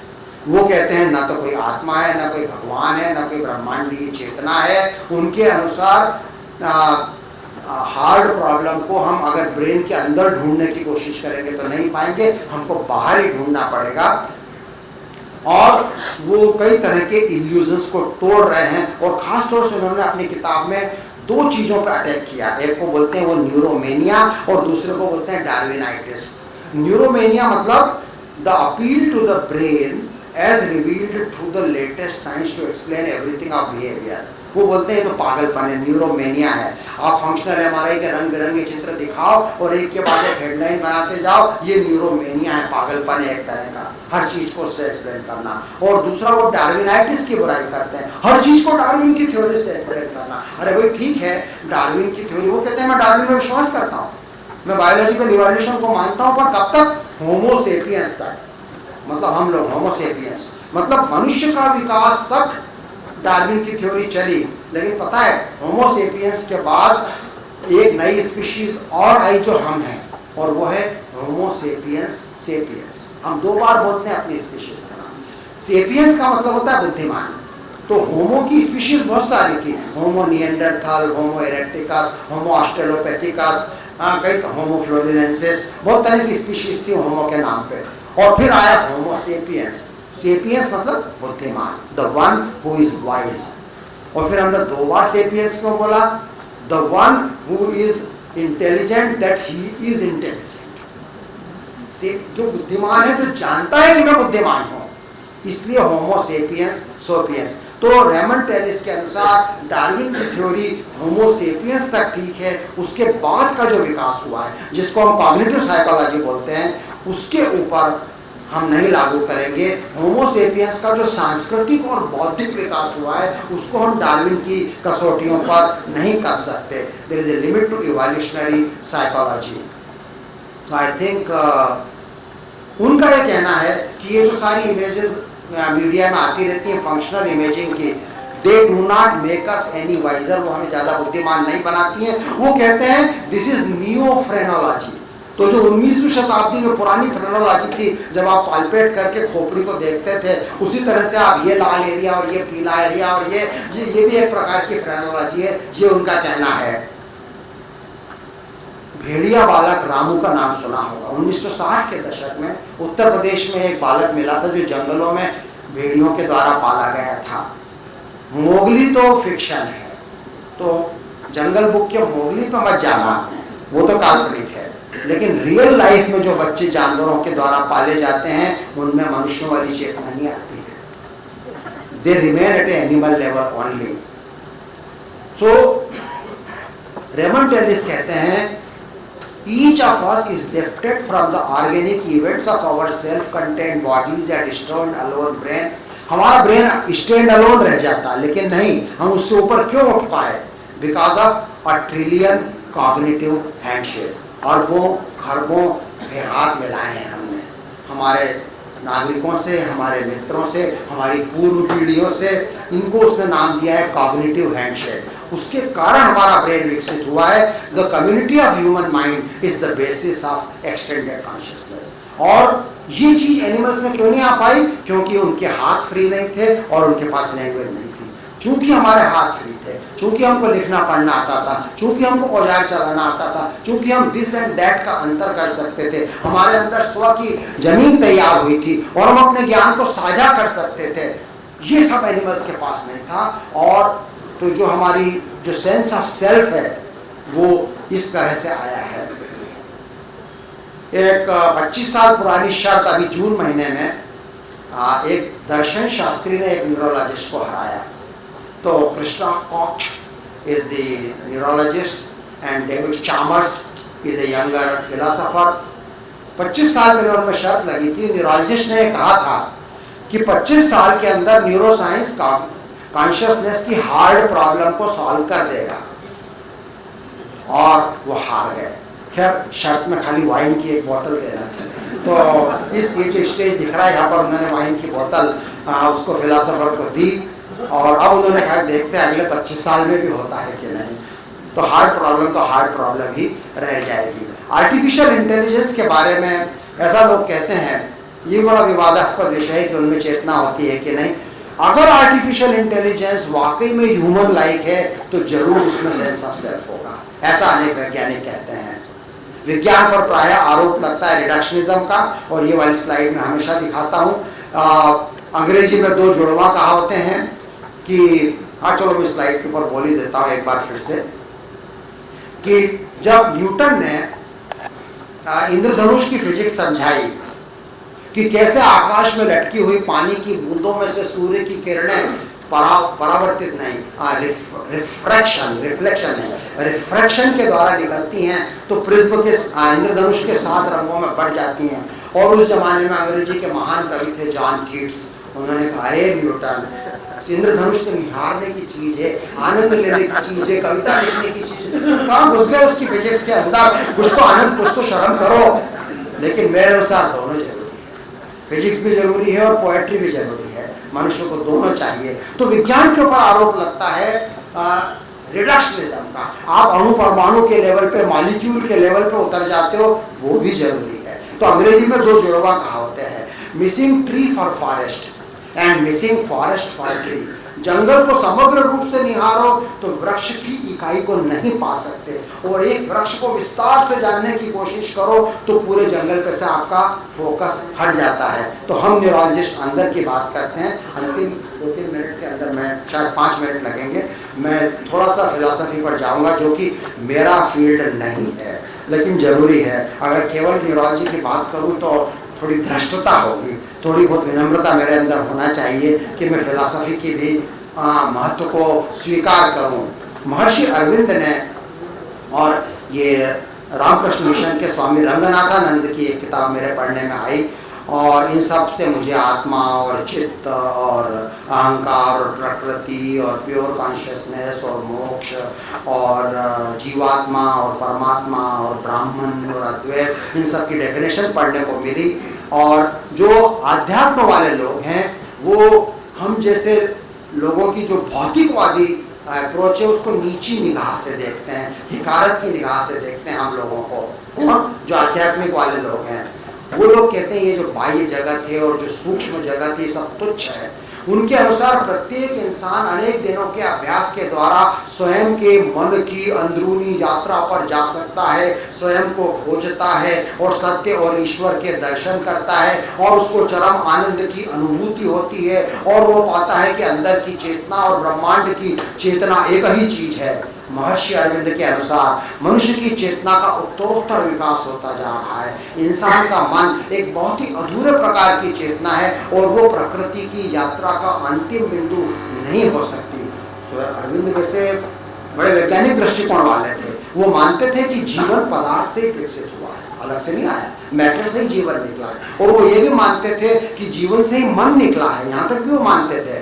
वो कहते हैं ना तो कोई आत्मा है, ना कोई भगवान है, ना कोई ब्रह्मांडीय चेतना है। उनके अनुसार हार्ड प्रॉब्लम को हम अगर ब्रेन के अंदर ढूंढने की कोशिश करेंगे तो नहीं पाएंगे, हमको बाहर ही ढूंढना पड़ेगा। और वो कई तरह के इल्यूजन्स को तोड़ रहे हैं और खास तौर से उन्होंने अपनी किताब में 2 चीजों पर अटैक किया। एक को बोलते हैं वो न्यूरोमेनिया और दूसरे को बोलते हैं डार्विनाइटिस। न्यूरोमेनिया मतलब the appeal to the brain as revealed through the latest science to explain everything of behaviour. वो बोलते हैं तो पागलपन है, न्यूरोमेनिया है। आप फंक्शनल एमआरआई के रंग बिरंगे चित्र दिखाओ और एक के बाद एक हेडलाइन बनाते जाओ, ये न्यूरोमेनिया है, पागलपन है एक तरह का, हर चीज को उससे एक्सप्लेन करना। और दूसरा वो डार्विनाइटिस की बुराई करते हैं, हर चीज को डार्विन की थ्योरी से एक्सप्लेन करना। अरे भाई ठीक है, डार्विन की थ्योरी, वो कहते हैं मैं डार्विन में विश्वास करता हूँ, मैं बायोलॉजिकल इवोल्यूशन को मानता हूँ, पर कब तक? होमो सेपियंस तक। मतलब हम लोग होमो सेपियंस मतलब मनुष्य का विकास तक डार्विन की थ्योरी चली। लेकिन पता है होमो सेपियंस के बाद एक नई स्पीशीज और आई जो हम हैं, और वो है होमो सेपियंस सेपियंस। हम 2 बार बोलते हैं अपनी स्पीशीज का नाम। सेपियंस का मतलब होता है बुद्धिमान। तो होमो की स्पीशीज बहुत सारी थी, होमो निएंडरथल, होमो इरेक्टिकस, होमो ऑस्ट्रेलोपैथिकस, कई होमो फ्लोरिनेंसिस, बहुत तरह की स्पीशीज थी होमो के नाम पे। और फिर आया होमो सेपियंस। सेपियंस मतलब बुद्धिमान, the one who is wise. और फिर हमने 2 बार सेपियंस को बोला, the one who is intelligent, that he is intelligent. जो बुद्धिमान है, जो जानता है कि मैं बुद्धिमान हूं, इसलिए होमो सेपियंस सोपियंस। तो रेमंड टेलिस के अनुसार डार्विन की थ्योरी होमो सेपियंस तक ठीक है, उसके बाद का जो विकास हुआ है जिसको हम कॉग्निटिव साइकोलॉजी बोलते हैं, उसके ऊपर हम नहीं लागू करेंगे। होमोसेपियंस का जो सांस्कृतिक और बौद्धिक विकास हुआ है उसको हम डार्विन की कसौटियों पर नहीं कस सकते। There is a limit to evolutionary psychology. So I think उनका ये कहना है कि ये जो सारी इमेजेस मीडिया में आती रहती हैं फंक्शनल इमेजिंग की, they do not make us any wiser, वो हमें ज्यादा बुद्धिमान नहीं बनाती हैं। वो कहते हैं दिस इज नियो फ्रेनोलॉजी। तो जो 19वीं शताब्दी में पुरानी फ्रेनोलॉजी थी, जब आप पाल्पेट करके खोपड़ी को देखते थे, उसी तरह से आप ये लाल एरिया और ये पीला एरिया और ये भी एक प्रकार की फ्रेनोलॉजी है, ये उनका कहना है। भेड़िया बालक रामू का नाम सुना होगा। 1960 के दशक में उत्तर प्रदेश में एक बालक मिला था जो जंगलों में भेड़ियों के द्वारा पाला गया था। मोगली तो फिक्शन है, तो जंगल बुक के मोगली पे मत जाना, वो तो काल्पनिक है, लेकिन रियल लाइफ में जो बच्चे जानवरों के द्वारा पाले जाते हैं उनमें मनुष्यों वाली चेतना नहीं आती है। They remain at animal level only. So Raymond Tellis कहते हैं each of us is lifted from the organic events of our self-contained bodies and stand alone brain। हमारा ब्रेन स्टैंड अलोन रह जाता, लेकिन नहीं, हम उससे ऊपर क्यों उठ पाए? Because of a trillion cognitive handshake. और वो खरबों के हाथ मिलाए हैं हमने, हमारे नागरिकों से, हमारे मित्रों से, हमारी पूर्व पीढ़ियों से, इनको उसने नाम दिया है कॉग्निटिव हैंडशेक। उसके कारण हमारा ब्रेन विकसित हुआ है। The community of human mind is the basis of extended consciousness. और ये चीज एनिमल्स में क्यों नहीं आ पाई? क्योंकि उनके हाथ फ्री नहीं थे और उनके पास लैंग्वेज नहीं थी। चूंकि हमारे हाथ फ्री थे, चूंकि हमको लिखना पढ़ना आता था, चूंकि हमको औजार चलाना आता था, चूंकि हम दिस एंड दैट का अंतर कर सकते थे, हमारे अंदर स्व की जमीन तैयार हुई थी और हम अपने ज्ञान को साझा कर सकते थे, ये सब एनिमल्स के पास नहीं था। और तो जो हमारी जो सेंस ऑफ सेल्फ है वो इस तरह से आया है। एक 25 साल पुरानी शर्त अभी जून महीने में एक दर्शन शास्त्री ने एक न्यूरोलॉजिस्ट को हराया। तो Christof Koch is the neurologist and David Chalmers is a younger philosopher. 25 साल पहले उनमें शर्त लगी थी। न्यूरोलॉजिस्ट ने कहा था कि 25 साल के अंदर न्यूरोसाइंस का कॉन्शियसनेस की हार्ड प्रॉब्लम को सॉल्व कर देगा, और वो हार गए। खैर शर्त में खाली वाइन की एक बोतल देना था। तो इस ये जो स्टेज दिख रहा है यहाँ पर, उन्होंने वाइन की बोतल उसको फिलोसोफर को दी और अब उन्होंने कहा देखते हैं अगले 25 साल में भी होता है कि नहीं। तो हार्ड प्रॉब्लम ही रह जाएगी। आर्टिफिशियल इंटेलिजेंस के बारे में ऐसा लोग कहते हैं, ये बड़ा विवादास्पद विषय है कि उनमें चेतना होती है कि नहीं। अगर आर्टिफिशियल इंटेलिजेंस वाकई में ह्यूमन लाइक है तो जरूर उसमें सेंस ऑफ सेल्फ होगा, ऐसा अनेक वैज्ञानिक कहते हैं। विज्ञान पर प्रायः आरोप लगता है रिडक्शनिज्म का, और ये वाली स्लाइड में हमेशा दिखाता हूँ। अंग्रेजी में दो जुड़वा कहावतें हैं कि चलो मैं स्लाइड के ऊपर बोल ही देता हूँ एक बार फिर से, कि जब न्यूटन ने इंद्रधनुष की फिजिक्स समझाई कि कैसे आकाश में लटकी हुई पानी की बूंदों में से सूर्य की किरणें परावर्तित नहीं, रिफ्रैक्शन के द्वारा निकलती हैं, तो प्रिज्म के इंद्रधनुष के 7 रंगों में बढ़ जाती हैं। और उस जमाने में अंग्रेजी के महान कवि थे जॉन कीट्स, उन्होंने कहा हे न्यूटन, इंद्रधनुष तो निहारने की चीज है, आनंद लेने की चीज है, कविता लिखने की चीज है, कहाँ घुस गए उसकी फिजिक्स के अंदर? कुछ तो आनंद, कुछ तो शर्म करो। लेकिन मेरे अनुसार दोनों जरूरी है, फिजिक्स भी जरूरी है और पोएट्री भी जरूरी है, मनुष्य को दोनों चाहिए। तो विज्ञान के ऊपर आरोप लगता है रिडक्शनिज्म का। आप अणु परमाणु के लेवल पे, मॉलिक्यूल के लेवल पे उतर जाते हो, वो भी जरूरी है। तो अंग्रेजी में दो जुड़वा कहावतें हैं, missing tree for forest and missing forest for tree. जंगल को समग्र रूप से निहारो तो वृक्ष की इकाई को नहीं पा सकते, और एक वृक्ष को विस्तार से जानने की कोशिश करो तो पूरे जंगल पे से आपका फोकस हट जाता है। तो हम न्यूरोलॉजिस्ट अंदर की बात करते हैं। अंतिम 2-3 मिनट के अंदर, मैं शायद 5 मिनट लगेंगे, मैं थोड़ा सा फिलॉसफी पर जाऊंगा जो कि मेरा फील्ड नहीं है लेकिन जरूरी है। अगर केवल न्यूरोलॉजी की बात करूँ तो थोड़ी धृष्टता होगी, थोड़ी बहुत विनम्रता मेरे अंदर होना चाहिए कि मैं फिलॉसफी की भी महत्व को स्वीकार करूं। महर्षि अरविंद ने, और ये रामकृष्ण मिशन के स्वामी रंगनाथानंद की एक किताब मेरे पढ़ने में आई, और इन सब से मुझे आत्मा और चित्त और अहंकार और प्रकृति और प्योर कॉन्शियसनेस और मोक्ष और जीवात्मा और परमात्मा और ब्राह्मण और अद्वैत, इन सब की डेफिनेशन पढ़ने को मिली। और जो आध्यात्म वाले लोग हैं वो हम जैसे लोगों की जो भौतिकवादी अप्रोच है उसको नीची निगाह से देखते हैं, हिकारत की निगाह से देखते हैं हम लोगों को। जो आध्यात्मिक वाले लोग हैं वो लोग कहते हैं ये जो बाह्य जगत है और जो सूक्ष्म जगत है ये सब तुच्छ है। उनके अनुसार प्रत्येक इंसान अनेक दिनों के अभ्यास के द्वारा स्वयं के मन की अंदरूनी यात्रा पर जा सकता है, स्वयं को खोजता है और सत्य और ईश्वर के दर्शन करता है और उसको चरम आनंद की अनुभूति होती है और वो पाता है कि अंदर की चेतना और ब्रह्मांड की चेतना एक ही चीज है। महर्षि अरविंद के अनुसार मनुष्य की चेतना का उत्तरोत्तर विकास होता जा रहा है। इंसान का मन एक बहुत ही अधूरे प्रकार की चेतना है और वो प्रकृति की यात्रा का अंतिम बिंदु नहीं हो सकती। तो अरविंद वैसे बड़े वैज्ञानिक दृष्टिकोण वाले थे। वो मानते थे कि जीवन पदार्थ से ही विकसित हुआ है, अलग से नहीं आया, मैटर से ही जीवन निकला है। और वो ये भी मानते थे कि जीवन से ही मन निकला है, यहाँ तक भी वो मानते थे।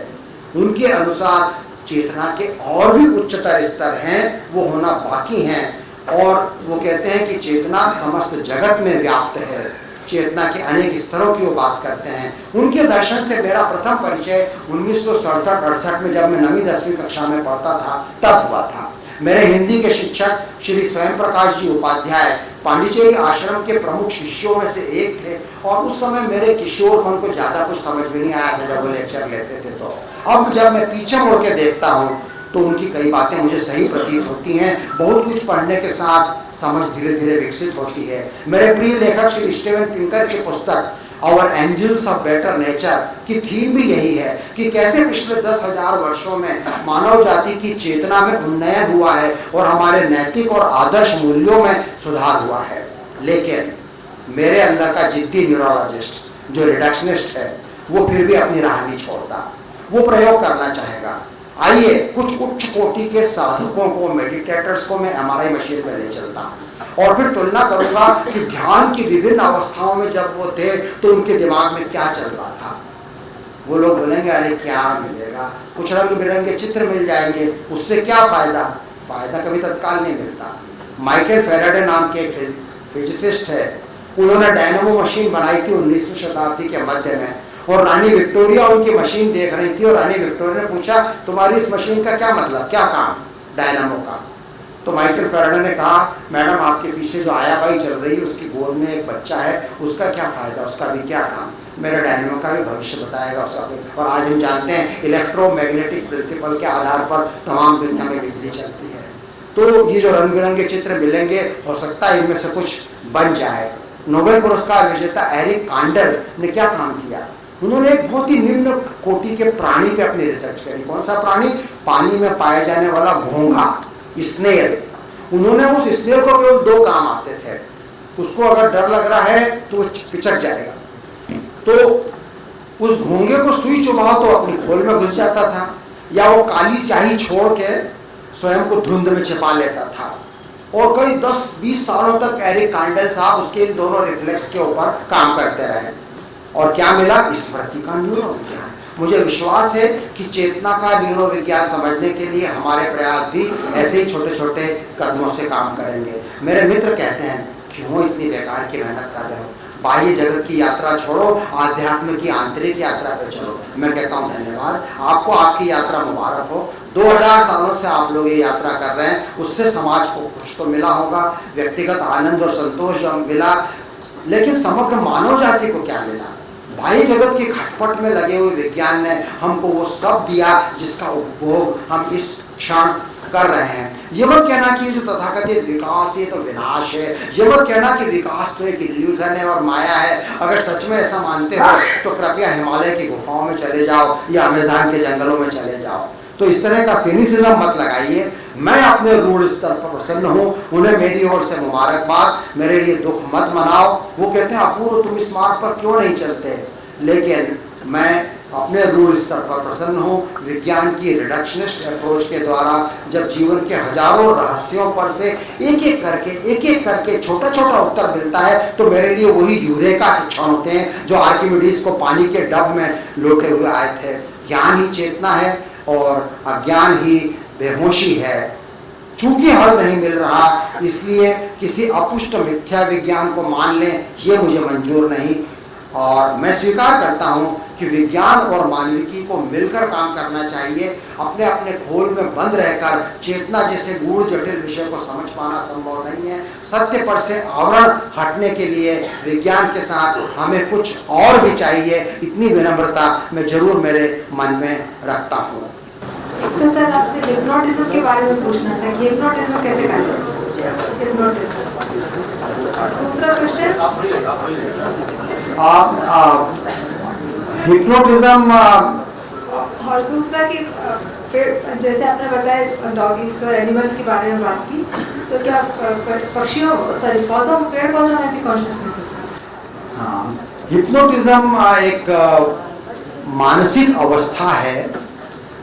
उनके अनुसार चेतना के और भी उच्चतर स्तर हैं, वो होना बाकी हैं। और वो कहते हैं कि चेतना समस्त जगत में व्याप्त है। चेतना के अनेक स्तरों की वो बात करते हैं। उनके दर्शन से मेरा प्रथम परिचय 1967-68 में जब मैं 9वीं-10वीं कक्षा में पढ़ता था तब हुआ था। मेरे हिंदी के शिक्षक श्री स्वयं प्रकाश जी उपाध्याय पांडिचेरी आश्रम के प्रमुख शिष्यों में से एक थे और उस समय मेरे किशोर मन को ज्यादा कुछ समझ में नहीं आया था जब वो लेक्चर लेते थे। तो अब जब मैं पीछे मुड़ के देखता हूँ तो उनकी कई बातें मुझे सही प्रतीत होती हैं। बहुत कुछ पढ़ने के साथ समझ धीरे धीरे विकसित होती है। मेरे प्रिय लेखक श्री स्टीवन पिंकर की पुस्तक our angels of better nature की थीम भी यही है कि कैसे पिछले 10,000 वर्षों में मानव जाति की चेतना में उन्नयन हुआ है और हमारे नैतिक और आदर्श मूल्यों में सुधार हुआ है। लेकिन मेरे अंदर का जिद्दी न्यूरोलॉजिस्ट जो रिडक्शनिस्ट है वो फिर भी अपनी राह नहीं छोड़ता, वो प्रयोग करना चाहेगा। आइए कुछ उच्च कोटि के साधकों को, मेडिटेटर्स को मैं एमआरआई मशीन पर ले चलता हूँ और फिर तुलना करूंगा कि ध्यान की विभिन्न अवस्थाओं में जब वो थे तो उनके दिमाग में क्या चल रहा था। वो लोग बोलेंगे अरे क्या मिलेगा, कुछ रंग बिरंगे चित्र मिल जाएंगे, उससे क्या फायदा। फायदा कभी तत्काल नहीं मिलता। माइकल फेराडे नाम के एक फिजिसिस्ट है, उन्होंने डायनामो मशीन बनाई थी 19वीं शताब्दी के मध्य में और रानी विक्टोरिया उनकी मशीन देख रही थी और रानी विक्टोरिया ने पूछा तुम्हारी इस मशीन का क्या मतलब, क्या काम डायनामो का। तो माइकल फेराडे ने कहा मैडम आपके पीछे जो आया भाई चल रही है उसकी गोद में एक बच्चा है, उसका क्या फायदा, उसका भी क्या काम, मेरे डायनामो का भी भविष्य बताएगा उसका भी। और आज हम जानते हैं इलेक्ट्रोमैग्नेटिक प्रिंसिपल के आधार पर तमाम दुनिया में बिजली चलती है। तो ये जो रंग बिरंगे चित्र मिलेंगे हो सकता है इनमें से कुछ बन जाए। नोबेल पुरस्कार विजेता एरिक कांडल ने क्या काम किया, उन्होंने एक बहुत ही निम्न कोटि के प्राणी पे अपनी रिसर्च करी। कौन सा प्राणी, पानी में पाया जाने वाला घोंघा, स्नेल। उन्होंने उस स्नेल को केवल 2 काम आते थे, उसको अगर डर लग रहा है तो वो पिचक जाएगा, तो उस घोंघे को सुई चुभाओ तो अपनी खोल में घुस जाता था, या वो काली स्याही छोड़ के स्वयं को धुंध में छिपा लेता था। और कई 10-20 सालों तक एरिक कांडल साहब उसके इन दोनों रिफ्लेक्स के ऊपर काम करते रहे और क्या मिला, स्मृति का न्यूरोविज्ञान। मुझे विश्वास है कि चेतना का न्यूरोविज्ञान समझने के लिए हमारे प्रयास भी ऐसे ही छोटे छोटे कदमों से काम करेंगे। मेरे मित्र कहते हैं क्यों इतनी बेकार की मेहनत कर रहे हो, बाह्य जगत की यात्रा छोड़ो, आध्यात्म की आंतरिक यात्रा पे चलो। मैं कहता हूँ धन्यवाद, आपको आपकी यात्रा मुबारक हो। 2000 सालों से आप लोग ये यात्रा कर रहे हैं, उससे समाज को कुछ तो मिला होगा, व्यक्तिगत आनंद और संतोष जो मिला, लेकिन समग्र मानव जाति को क्या मिला। बाह्य जगत की खटपट में लगे हुए विज्ञान ने हमको वो सब दिया जिसका उपभोग हम इस क्षण कर रहे हैं। ये मत कहना कि जो तथाकथित विकास ये तो विनाश है, ये मत कहना कि विकास तो एक इल्यूजन है और माया है। अगर सच में ऐसा मानते हो तो कृपया हिमालय की गुफाओं में चले जाओ या अमेज़न के जंगलों में चले जाओ। तो इस तरह का सिनिसिज्म मत लगाइए। मैं अपने रूढ़ स्तर पर प्रसन्न हूँ, उन्हें मेरी ओर से मुबारकबाद। मेरे लिए दुख मत मनाओ। वो कहते हैं अपूर्व तुम इस मार्ग पर क्यों नहीं चलते, लेकिन मैं अपने रूल स्तर पर प्रसन्न हो। विज्ञान की रिडक्शनिस्ट अप्रोच के द्वारा जब जीवन के हजारों रहस्यों पर से एक एक करके छोटा छोटा उत्तर मिलता है, तो मेरे लिए वही यूरेका के क्षण होते हैं जो आर्किमिडीज को पानी के डब में लोटे हुए आए थे। ज्ञान ही चेतना है और अज्ञान ही बेहोशी है। चूंकि हल नहीं मिल रहा, इसलिए किसी अपुष्ट मिथ्या विज्ञान को मान लें, ये मुझे मंजूर नहीं। और मैं स्वीकार करता हूं कि विज्ञान और मानविकी को मिलकर काम करना चाहिए। अपने अपने खोल में बंद रहकर चेतना जैसे गूढ़ जटिल विषय को समझ पाना संभव नहीं है। सत्य पर से आवरण हटने के लिए विज्ञान के साथ हमें कुछ और भी चाहिए। इतनी विनम्रता मैं जरूर मेरे मन में रखता हूँ। तो सर, आपसे हिप्नोटिज्म के बारे में पूछना था कि हिप्नोटिज्म कैसे कार्य करता है? हिप्नोटिज्म। दूसरा क्वेश्चन, हिप्नोटिज्म और दूसरा कि जैसे आपने बताया डॉगीज और एनिमल्स के बारे में बात की, तो क्या पक्षियों पौधों पेड़ पौधों में भी कॉन्शियसनेस होता है? हिप्नोटिज्म एक मानसिक अवस्था है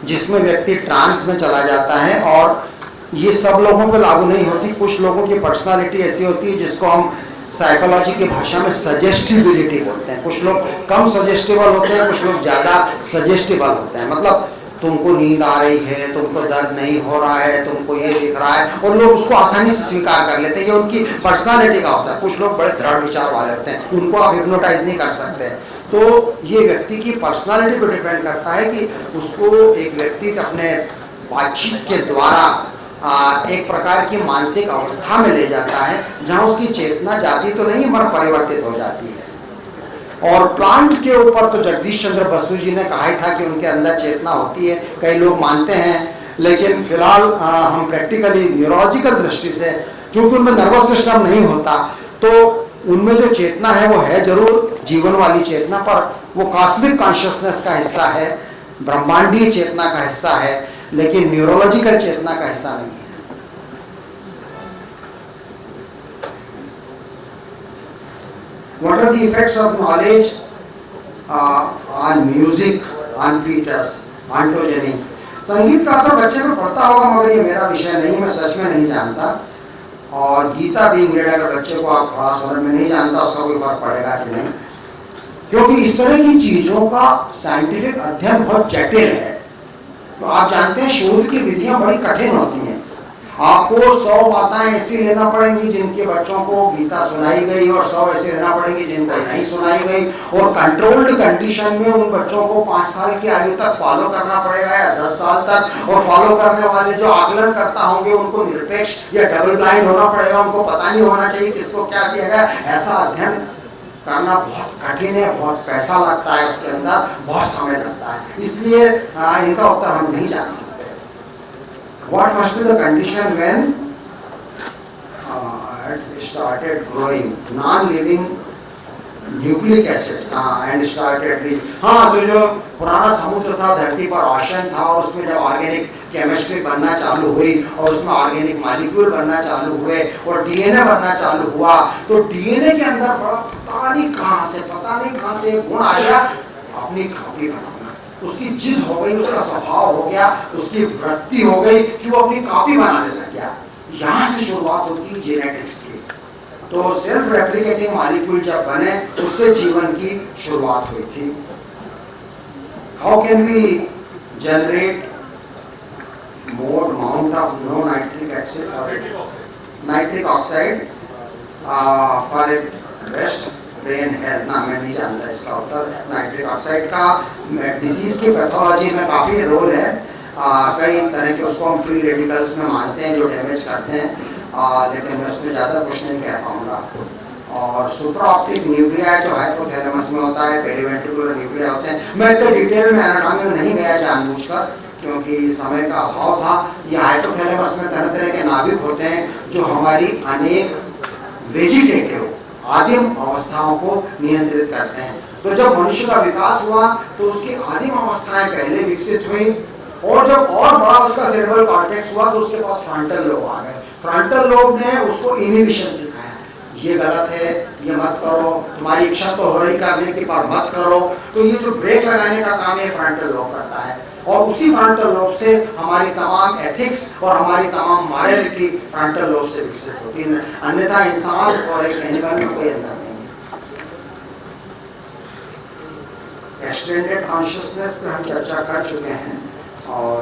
जिसमें व्यक्ति ट्रांस में चला जाता है, और ये सब लोगों पे लागू नहीं होती। कुछ लोगों की पर्सनालिटी ऐसी होती है जिसको हम साइकोलॉजी की भाषा में सजेस्टिबिलिटी बोलते हैं। कुछ लोग कम सजेस्टिबल होते हैं, कुछ लोग ज़्यादा सजेस्टिबल होते हैं। मतलब तुमको नींद आ रही है, तुमको दर्द नहीं हो रहा है, तुमको ये दिख रहा है, और लोग उसको आसानी से स्वीकार कर लेते हैं। ये उनकी पर्सनालिटी का होता है। कुछ लोग बड़े दृढ़ विचार वाले होते हैं, उनको आप हिप्नोटाइज नहीं कर सकते। तो ये व्यक्ति की पर्सनालिटी पर डिपेंड करता है कि उसको एक व्यक्ति अपने बातचीत के द्वारा एक प्रकार की मानसिक अवस्था में ले जाता है जहाँ उसकी चेतना जाती तो नहीं मगर परिवर्तित हो जाती है। और प्लांट के ऊपर तो जगदीश चंद्र बसु जी ने कहा ही था कि उनके अंदर चेतना होती है। कई लोग मानते हैं, लेकिन फिलहाल हम प्रैक्टिकली न्यूरोलॉजिकल दृष्टि से, क्योंकि उनमें नर्वस सिस्टम नहीं होता, तो उनमें जो चेतना है वो है जरूर जीवन वाली चेतना, पर वो कॉस्मिक कॉन्शियसनेस का हिस्सा है, ब्रह्मांडीय चेतना का हिस्सा है, लेकिन न्यूरोलॉजिकल चेतना का हिस्सा नहीं है। What are the effects of knowledge on music, on fetus, ontogeny? संगीत का असर बच्चे को पड़ता होगा, मगर ये मेरा विषय नहीं, मैं सच में नहीं जानता। और गीता भी इंग्रेड अगर बच्चे को आप थोड़ा समझ में नहीं जानता, उसका कोई फर्क पड़ेगा कि नहीं, क्योंकि इस तरह की चीजों का साइंटिफिक अध्ययन बहुत जटिल है। तो आप जानते हैं शोध की विधियां बड़ी कठिन होती हैं। आपको 100 बातें ऐसी लेना पड़ेंगी जिनके बच्चों को गीता सुनाई गई, और 100 ऐसे लेना पड़ेंगी जिनको नहीं सुनाई गई, और कंट्रोल्ड कंडीशन में उन बच्चों को 5 साल की आयु तक फॉलो करना पड़ेगा या 10 साल तक। और फॉलो करने वाले जो आकलन करता होंगे उनको निरपेक्ष या डबल ब्लाइंड होना पड़ेगा, उनको पता नहीं होना चाहिए किसको क्या किया गया। ऐसा अध्ययन करना बहुत कठिन है, बहुत पैसा लगता है, उसके अंदर बहुत समय लगता है। इसलिए इनका उत्तर हम नहीं जान सकते। What must be the condition when it started growing non-living nucleic acids and started with, तो जो पुराना समुद्र था, धरती पर ओशन था, और उसमें जब ऑर्गेनिक केमिस्ट्री बनना चालू हुई और उसमें ऑर्गेनिक मॉलिक्यूल बनना चालू हुए और डीएनए बनना चालू हुआ, तो डीएनए के अंदर बड़ा पता नहीं कहाँ से गुण आ गया, अपनी कॉपी बनाना। उसकी जिद हो गई, उसका स्वभाव हो गया, उसकी वृत्ति हो गई कि वो अपनी कॉपी बनाने लग गया। यहाँ से शुरुआत होती है जेनेटिक्स की। तो सेल्फ रेप्लिकेटिंग मॉलिक्यूल जब बने, उससे जीवन की शुरुआत हुई थी। How can we generate more amount of NO nitric acid और nitric oxide for a best brain health? ना, मैं नहीं जानता इसका उत्तर। नाइट्रिक ऑक्साइड का डिजीज की पैथोलॉजी में काफ़ी रोल है। कई तरह के उसको हम फ्री रेडिकल्स में मानते हैं जो डैमेज करते हैं, लेकिन मैं उसमें ज़्यादा कुछ नहीं कह पाऊँगा। और सुपर ऑप्टिक न्यूक्लिया जो हाइपोथैलेमस में होता है, पेरीवेंट्रिकुलर न्यूक्लिया होते हैं। मैं इतने डिटेल में एनाटॉमी में नहीं गया जानबूझकर, क्योंकि समय का अभाव था। ये हाइपोथैलेमस में तरह तरह के नाभिक होते हैं जो हमारी अनेक वेजिटेटिव आदिम अवस्थाओं को नियंत्रित करते हैं। तो जब मनुष्य का विकास हुआ तो उसकी आदिम अवस्थाएं पहले विकसित हुई, और जब और बड़ा उसका सेरेब्रल कॉर्टेक्स हुआ तो उसके पास फ्रंटल लोब आ गए। फ्रंटल लोब ने उसको इनहिबिशन सिखाया। ये गलत है, ये मत करो, तुम्हारी इच्छा तो हो रही करने की पर मत करो। तो ये जो ब्रेक लगाने का काम है फ्रंटल लोब करता है, और उसी फ्रंटल लोब से हमारी तमाम एथिक्स और हमारी तमाम मॉरलिटी फ्रंटल लोब से विकसित होती है। अन्यथा इंसान और एक एनिमल में कोई अंतर नहीं है। एक्सटेंडेड कॉन्शियसनेस पे हम चर्चा कर चुके हैं, और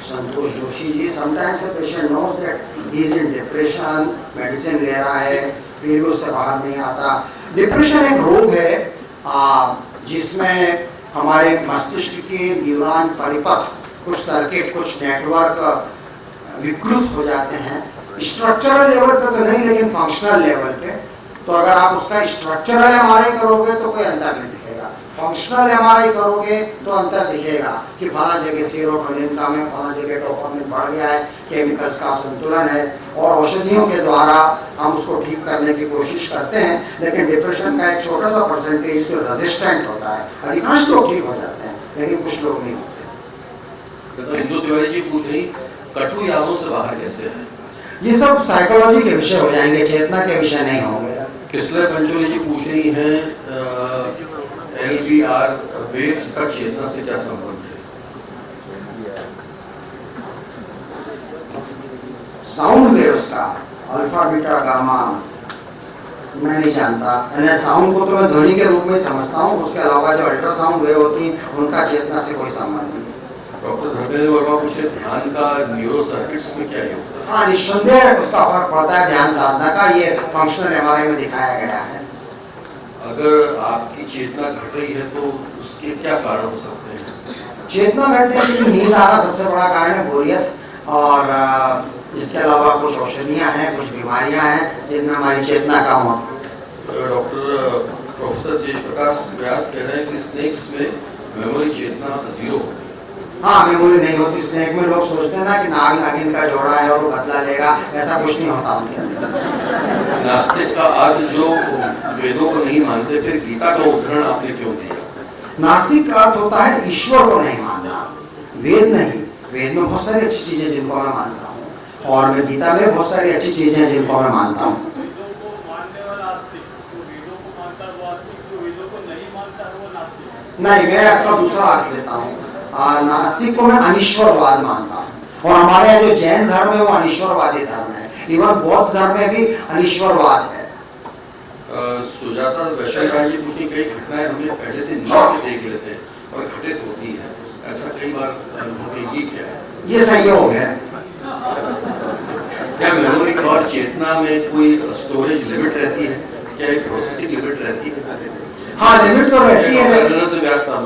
Santosh Joshi ji, sometimes a patient knows that he is in depression, medicine ले रहा है, फिर भी उससे बाहर नहीं आता। डिप्रेशन एक रोग है जिसमें हमारे मस्तिष्क के न्यूरॉन परिपथ, कुछ सर्किट, कुछ नेटवर्क विकृत हो जाते हैं। स्ट्रक्चरल लेवल पे तो नहीं, लेकिन फंक्शनल लेवल पे। तो अगर आप उसका स्ट्रक्चरल एमआरआई करोगे तो कोई अंतर नहीं दिखेगा, फंक्शनल एमआरआई करोगे तो अंतर दिखेगा कि फला जगह सेरोटोनिन कम है, फला जगह डोपामिन बढ़ गया है, केमिकल्स का असंतुलन है, और औषधियों के द्वारा हम उसको ठीक करने की कोशिश करते हैं। लेकिन डिप्रेशन का एक छोटा सा परसेंटेज जो रेजिस्टेंट होता है, अधिकांश लोग ठीक हो जाते हैं, लेकिन कुछ लोग नहीं होते। तो इंदु तिवारी जी पूछ रही, कटु यादों से बाहर कैसे है? ये सब साइकोलॉजी के विषय हो जाएंगे, चेतना के विषय नहीं होंगे। किसले पंचोली जी पूछ रही हैं, LBR वेव्स का चेतना से क्या संबंध है? साउंड वेव्स का अल्फा बीटा गामा मैं नहीं जानता, साउंड को तो मैं ध्वनि के रूप में समझता हूँ, उसके अलावा जो अल्ट्रासाउंड वेव होती है उनका चेतना से कोई संबंध नहीं है। डॉक्टर धर्मेंद्र वर्मा पूछे, ध्यान का न्यूरो सर्किट्स में क्या योगदान? हाँ, निस्संदेह उसका फर्क पड़ता है ध्यान साधना का, ये फंक्शनल एमआरआई में दिखाया गया है। अगर आपकी चेतना घट रही है तो उसके क्या कारण हो सकते हैं? चेतना घटने के लिए नींद आना सबसे बड़ा कारण है, बोरियत, और इसके अलावा कुछ औषधियाँ हैं, कुछ बीमारियाँ हैं जिनमें हमारी चेतना कम होती है। डॉक्टर प्रोफेसर जयप्रकाश व्यास कह रहे हैं कि स्नेक्स में मेमोरी चेतना जीरो। हाँ, मेमोरी नहीं होती स्नेक में। लोग सोचते हैं ना कि नाग नागिन का जोड़ा है और वो बदला लेगा, ऐसा कुछ नहीं होता उनके अंदर। नास्तिक का अर्थ जो वेदों को नहीं मानते, फिर गीता का उदाहरण आपने क्यों दिया? नास्तिक का अर्थ होता है ईश्वर को नहीं मानना, वेद नहीं। वेद में बहुत सारी अच्छी चीजें जिनको मैं मानता हूँ, और मैं गीता में बहुत सारी अच्छी चीजें हैं जिनको मैं मानता हूँ। नहीं, मैं इसका दूसरा अर्थ लेता हूँ। नास्तिक को मैं अनिश्वरवाद मानता हूँ, और हमारे यहाँ जो जैन धर्म है वो अनिश्वरवादी धर्म है। इवन बौद्ध धर्म में भी अनिश्वरवाद है। सुजाता वैश्यकाल जी पूछी, कई घटनाएं हमें पहले से नींद में देख लेते हैं और घटित होती है, ऐसा कई बार ये क्या है? ये संयोग है। क्या मेमोरी और चेतना में कोई स्टोरेज लिमिट रहती है? क्या एक प्रोसेसिंग लिमिट रहती है? हाँ, लिमिट तो रहती है,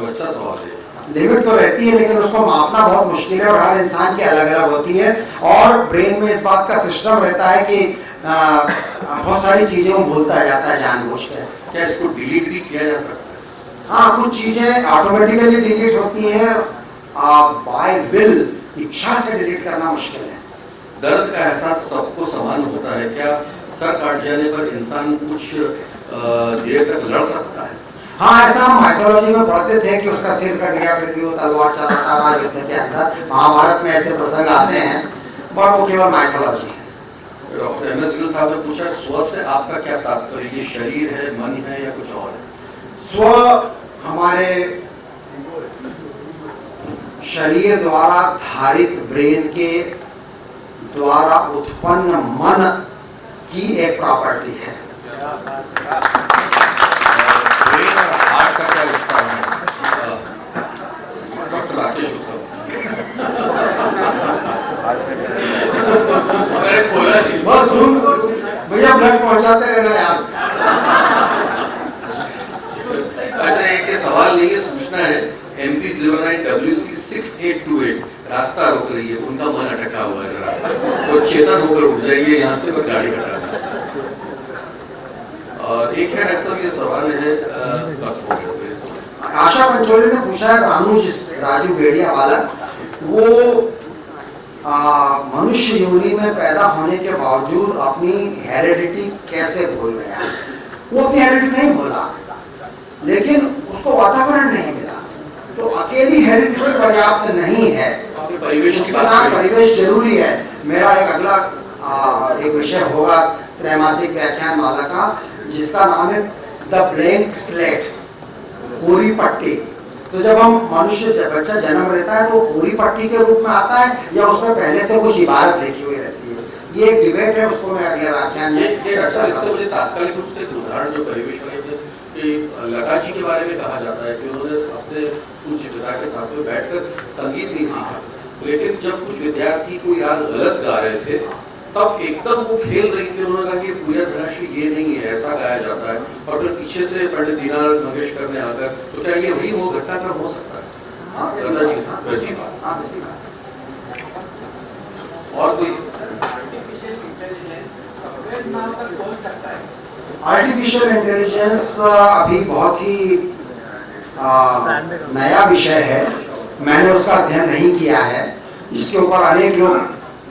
अच्छा सवाल है। लिमिट तो रहती है, लेकिन उसको मापना बहुत मुश्किल है, और हर इंसान की अलग अलग होती है। और ब्रेन में इस बात का सिस्टम रहता है कि बहुत सारी चीजें वो भूलता जाता है जानबूझ के। क्या इसको डिलीट भी किया जा सकता है? हाँ, कुछ चीजें ऑटोमेटिकली डिलीट होती हैं, बाय विल, इच्छा से डिलीट करना मुश्किल है। दर्द का एहसास सबको समान होता है, क्या सर काट जाने पर इंसान कुछ देर तक लड़ सकता है? हाँ, ऐसा हम माइथोलॉजी में पढ़ते थे कि उसका सिर कट गया, फिर भी वो तलवार चलाता रहा युद्ध के अंदर। महाभारत में ऐसे प्रसंग आते हैं, पर वो केवल माइथोलॉजी है। डॉक्टर MS गिल साहब ने पूछा, स्व से आपका क्या तात्पर्य? ये शरीर है, मन है, या कुछ और है? स्व हमारे शरीर द्वारा धारित ब्रेन के द्वारा उत्पन्न मन की एक प्रॉपर्टी है। ब्रेन और हार्ट का क्या रिश्ता है? डॉक्टर राकेश उत्तम। मैंने खोला नहीं, बस भैया ब्लड पहुंचाते रहना यार। अच्छा, एक सवाल नहीं है, सूचना है। MP09WC 6828 रास्ता रोक रही है, उनका मन अटका हुआ है जरा, तो चेतन होकर उठ जाइए यहाँ से, मैं गाड़ी हटा। और एक है ऐसा ये सवाल है, बस हो गया। आशा पंचोली ने पूछा है, राजू बेड़िया वाला, वो मनुष्य योनि में पैदा होने के बावजूद अपनी हेरिडिटी कैसे भूल गया? वो अपनी हेरिडिटी नहीं भूला, लेकिन उसको वातावरण नहीं मिला। तो अकेली हेरिडिटी पर्याप्त नहीं है, परिवेश उसके साथ परिवेश जरूरी है। मेरा एक अगला एक विषय होगा त्रैमासिक व्याख्यान माला का, जिसका नाम है द ब्लैंक स्लेट, कोरी पट्टी। तो जब हम बच्चा जन्म लेता है तो कोरी पट्टी के रूप में आता है या उसमें पहले से कुछ इबारत लिखी हुई रहती है, ये एक डिबेट है, उसको मैं अगले व्याख्यान में इससे मुझे तात्कालिक रूप से एक उदाहरण जो परिवेश कि लता जी के बारे में कहा जाता है कि उन्होंने अपने पूज्य पिता के साथ में बैठकर संगीत नहीं सीखा, लेकिन जब कुछ विद्यार्थी कोई राग गलत गा रहे थे तब एकदम वो खेल रही थी, उन्होंने कहा कि पूरा धराशी ये नहीं है, ऐसा गाया जाता है। और फिर पीछे से पंडित दीनानाथ मंगेशकर ने आकर, तो क्या ये वही वो घटनाक्रम हो सकता है? हाँ, लता जी के साथ वैसी बात। हाँ, वैसी बात। और कोई आर्टिफिशियल इंटेलिजेंस अभी बहुत ही नया विषय है, मैंने उसका अध्ययन नहीं किया है, इसके ऊपर अनेक लोग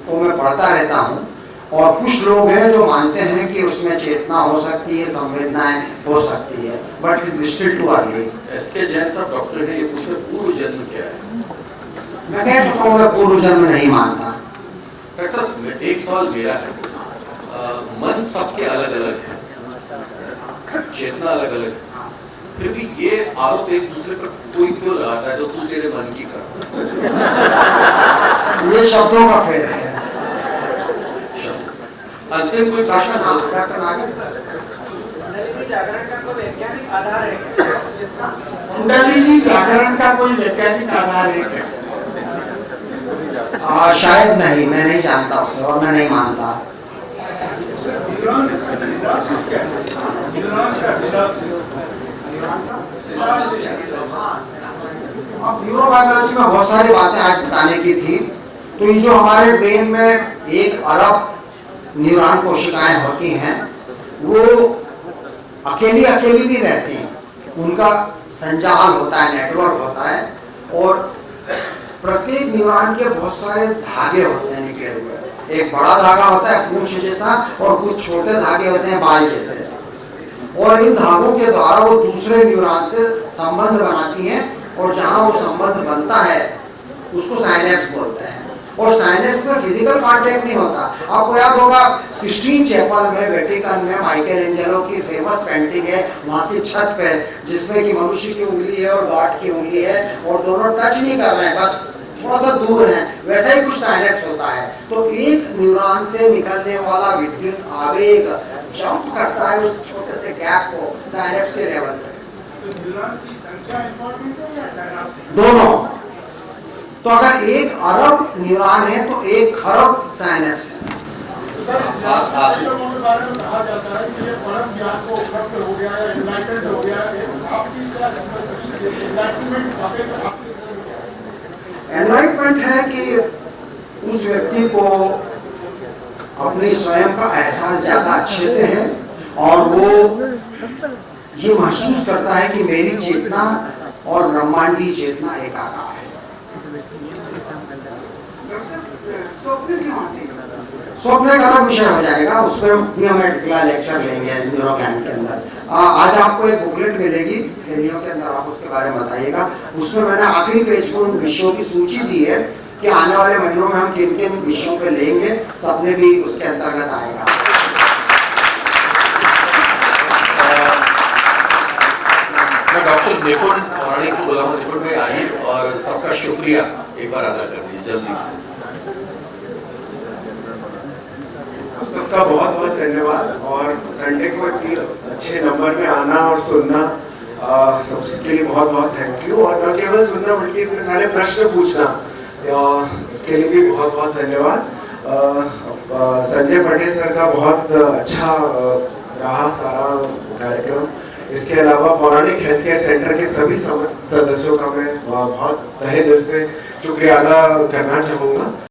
को मैं पढ़ता रहता हूँ, और कुछ लोग हैं जो मानते हैं कि उसमें चेतना हो सकती है, संवेदनाएं हो सकती है, but it is still too early. SK Jain साहब डॉक्टर है, ये पूछे पूर्व जन्म क्या है? मैं कह चुका हूँ, मैं पूर्व जन्म नहीं मानता। डॉक्टर साहब एक सवाल मेरा है, मन सबके अलग अलग है, चेतना अलग अलग है, फिर भी ये आरोप एक दूसरे पर कोई क्यों लगाता है तो तू तेरे मन की करता है? ये शब्दों का फेर है। अंतिम कोई प्रश्न? डॉक्टर नागर, जागरण का कोई वैज्ञानिक आधार है क्या? कुंडली जी जागरण का कोई वैज्ञानिक आधार है क्या? शायद नहीं, मैं नहीं जानता उसे और मैं नहीं मानता। अब न्यूरोबायोलॉजी में बहुत सारी बातें आज बताने की थी। तो ये जो हमारे ब्रेन में 1 अरब न्यूरॉन कोशिकाएं होती हैं, वो अकेली नहीं रहती, उनका संजाल होता है, नेटवर्क होता है, और प्रत्येक न्यूरॉन के बहुत सारे धागे होते हैं निकले हुए। एक बड़ा धागा होता है पूंछ जैसा, और कुछ छोटे धागे होते हैं बाल जैसे, और इन धागों के द्वारा वो दूसरे न्यूरॉन से संबंध बनाती हैं, और जहां वो संबंध बनता है उसको साइनेप्स बोलते हैं। और साइनेप्स में फिजिकल कांटेक्ट नहीं होता। आपको याद होगा सिस्टीन चैपल में, वेटिकन में, माइकल एंजेलो की फेमस पेंटिंग है, वहाँ की छत पे, जिसमें कि मनुष्य की उंगली है और गॉड की उंगली है, और दोनों टच नहीं कर रहे हैं, बस थोड़ा सा दूर है। वैसा ही कुछ साइनेप्स होता है। तो एक न्यूरॉन से निकलने वाला विद्युत आवेग जंप करता है उस छोटे से गैप को साइनेप्स के लेवल पे। दोनों। तो अगर 1 अरब न्यूरॉन है तो 1 खरब साइनेप्स है। कहा जाता है कि ये परम ज्ञान को उपलब्ध हो गया है, एनलाइटेंड हो गया है, आपकी क्या एनलाइटमेंट है कि उस व्यक्ति को अपनी स्वयं का एहसास ज्यादा अच्छे से है, और वो ये महसूस करता है कि मेरी चेतना और ब्रह्मांडी चेतना एकाकार है। स्वप्न क्यों आते हैं? स्वप्न एक अलग विषय हो जाएगा, उसमें भी हम एक लेक्चर लेंगे न्यूरोज्ञान के अंदर। आज आपको एक बुकलेट मिलेगी थैलियों के अंदर, आप उसके बारे में बताइएगा। उसमें मैंने आखिरी पेज को उन विषयों की सूची दी है कि आने वाले महीनों में हम किन किन विषयों पे लेंगे, सपने भी उसके अंतर्गत आएगा। मैं डॉक्टर निपुण पौराणिक को बुलाऊंगा। निपुण भाई आइए और सबका शुक्रिया एक बार अदा कर दीजिए जल्दी से। आप सबका बहुत बहुत धन्यवाद, और संडे को इतने अच्छे नंबर में आना और सुनना, सबके लिए बहुत बहुत थैंक यू। और न केवल सुनना बल्कि इतने सारे प्रश्न पूछना, उसके लिए भी बहुत बहुत धन्यवाद। संजय पटेल सर का बहुत अच्छा रहा सारा कार्यक्रम। इसके अलावा पौराणिक हेल्थ केयर सेंटर के सभी सदस्यों का मैं बहुत तहे दिल से शुक्रिया अदा करना चाहूँगा।